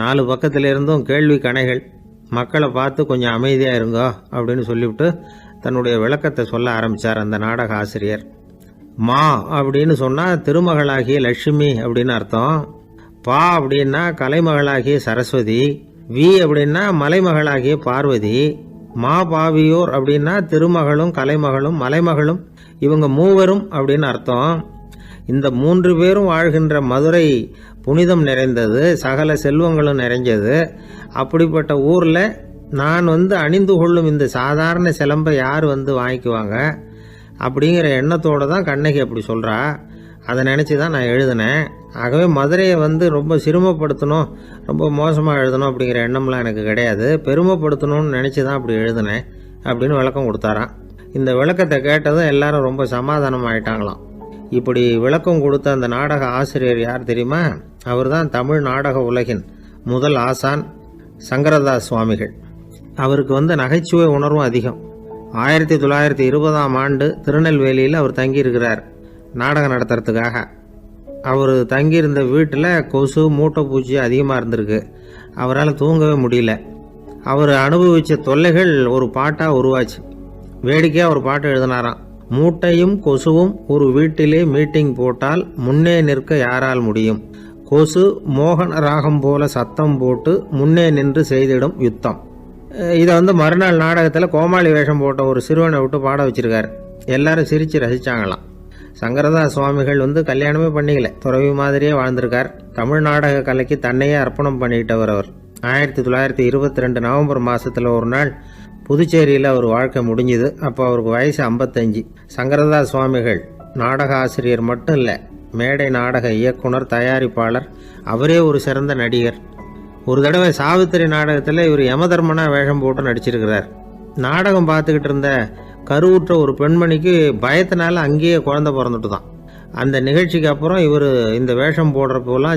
4 பக்கத்திலிருந்தும் கேள்வி கணைகள். மக்களை பார்த்து கொஞ்சம் அமைதியாக இருங்கோ அப்படின்னு சொல்லிவிட்டு தன்னுடைய விளக்கத்தை சொல்ல ஆரம்பித்தார் அந்த நாடக ஆசிரியர். மா அப்படின்னு சொன்னால் திருமகளாகிய லட்சுமி அப்படின்னு அர்த்தம். பா அப்படின்னா கலைமகளாகிய சரஸ்வதி. வி அப்படின்னா மலைமகளாகிய பார்வதி. மா பாவியோர் அப்படின்னா திருமகளும் கலைமகளும் மலைமகளும், இவங்க மூவரும் அப்படின்னு அர்த்தம். இந்த 3 பேரும் வாழ்கின்ற மதுரை புனிதம் நிறைந்தது, சகல செல்வங்களும் நிறைஞ்சது. அப்படிப்பட்ட ஊரில் நான் அணிந்து கொள்ளும் இந்த சாதாரண சிலம்பை யார் வாங்கிக்குவாங்க அப்படிங்கிற எண்ணத்தோடு தான் கண்ணகி அப்படி சொல்கிறா. அதை நினச்சி தான் நான் எழுதினேன். ஆகவே மதுரையை ரொம்ப சிரமப்படுத்தணும், ரொம்ப மோசமாக எழுதணும் அப்படிங்கிற எண்ணம்லாம் எனக்கு கிடையாது. பெருமைப்படுத்தணும்னு நினச்சி தான் அப்படி எழுதினேன் அப்படின்னு விளக்கம் கொடுத்தாராம். இந்த விளக்கத்தை கேட்டதும் எல்லாரும் ரொம்ப சமாதானம் ஆயிட்டாங்களாம். இப்படி விளக்கம் கொடுத்த அந்த நாடக ஆசிரியர் யார் தெரியுமா? அவர் தான் தமிழ் நாடக உலகின் முதல் ஆசான் சங்கரதாஸ் சுவாமிகள். அவருக்கு நகைச்சுவை உணர்வும் அதிகம். 1920ஆம் ஆண்டு திருநெல்வேலியில் அவர் தங்கியிருக்கிறார் நாடகம் நடத்துறதுக்காக. அவர் தங்கியிருந்த வீட்டில் கொசு மூட்டைப்பூச்சி அதிகமாக இருந்திருக்கு. அவரால் தூங்கவே முடியல. அவர் அனுபவித்த தொல்லைகள் ஒரு பாட்டாக உருவாச்சு. வேடிக்கையாக ஒரு பாட்டு எழுதினாராம். மூட்டையும் கொசுவும் ஒரு வீட்டிலே மீட்டிங் போட்டால் முன்னே நிற்க யாரால் முடியும்? கொசு மோகன ராகம் போல சத்தம் போட்டு முன்னே நின்று செய்திடும் யுத்தம். இதை மறுநாள் நாடகத்தில் கோமாளி வேஷம் போட்ட ஒரு சிறுவனை விட்டு பாட வச்சிருக்காரு. எல்லாரும் சிரித்து ரசித்தாங்களாம். சங்கரதாஸ் சுவாமிகள் கல்யாணமே பண்ணிக்கல, துறவி மாதிரியே வாழ்ந்திருக்கார். தமிழ் நாடக கலைக்கு தன்னையே அர்ப்பணம் பண்ணிட்டவர் அவர். 1922 நவம்பர் மாதத்தில் ஒரு நாள் புதுச்சேரியில் அவர் வாழ்க்கை முடிஞ்சுது. அப்போ அவருக்கு வயசு 55. சங்கரதாஸ் சுவாமிகள் நாடக ஆசிரியர் மட்டும் இல்லை, மேடை நாடக இயக்குனர், தயாரிப்பாளர், அவரே ஒரு சிறந்த நடிகர். ஒரு தடவை சாவித்திரி நாடகத்தில் இவர் யமதர்மனா வேஷம் போட்டு நடிச்சிருக்கிறார். நாடகம் பார்த்துக்கிட்டு இருந்த கருவுற்ற ஒரு பெண்மணிக்கு பயத்தினால அங்கேயே குழந்தை பிறந்துட்டு தான். அந்த நிகழ்ச்சிக்கு அப்புறம் இவர் இந்த வேஷம் போடுறப்போலாம்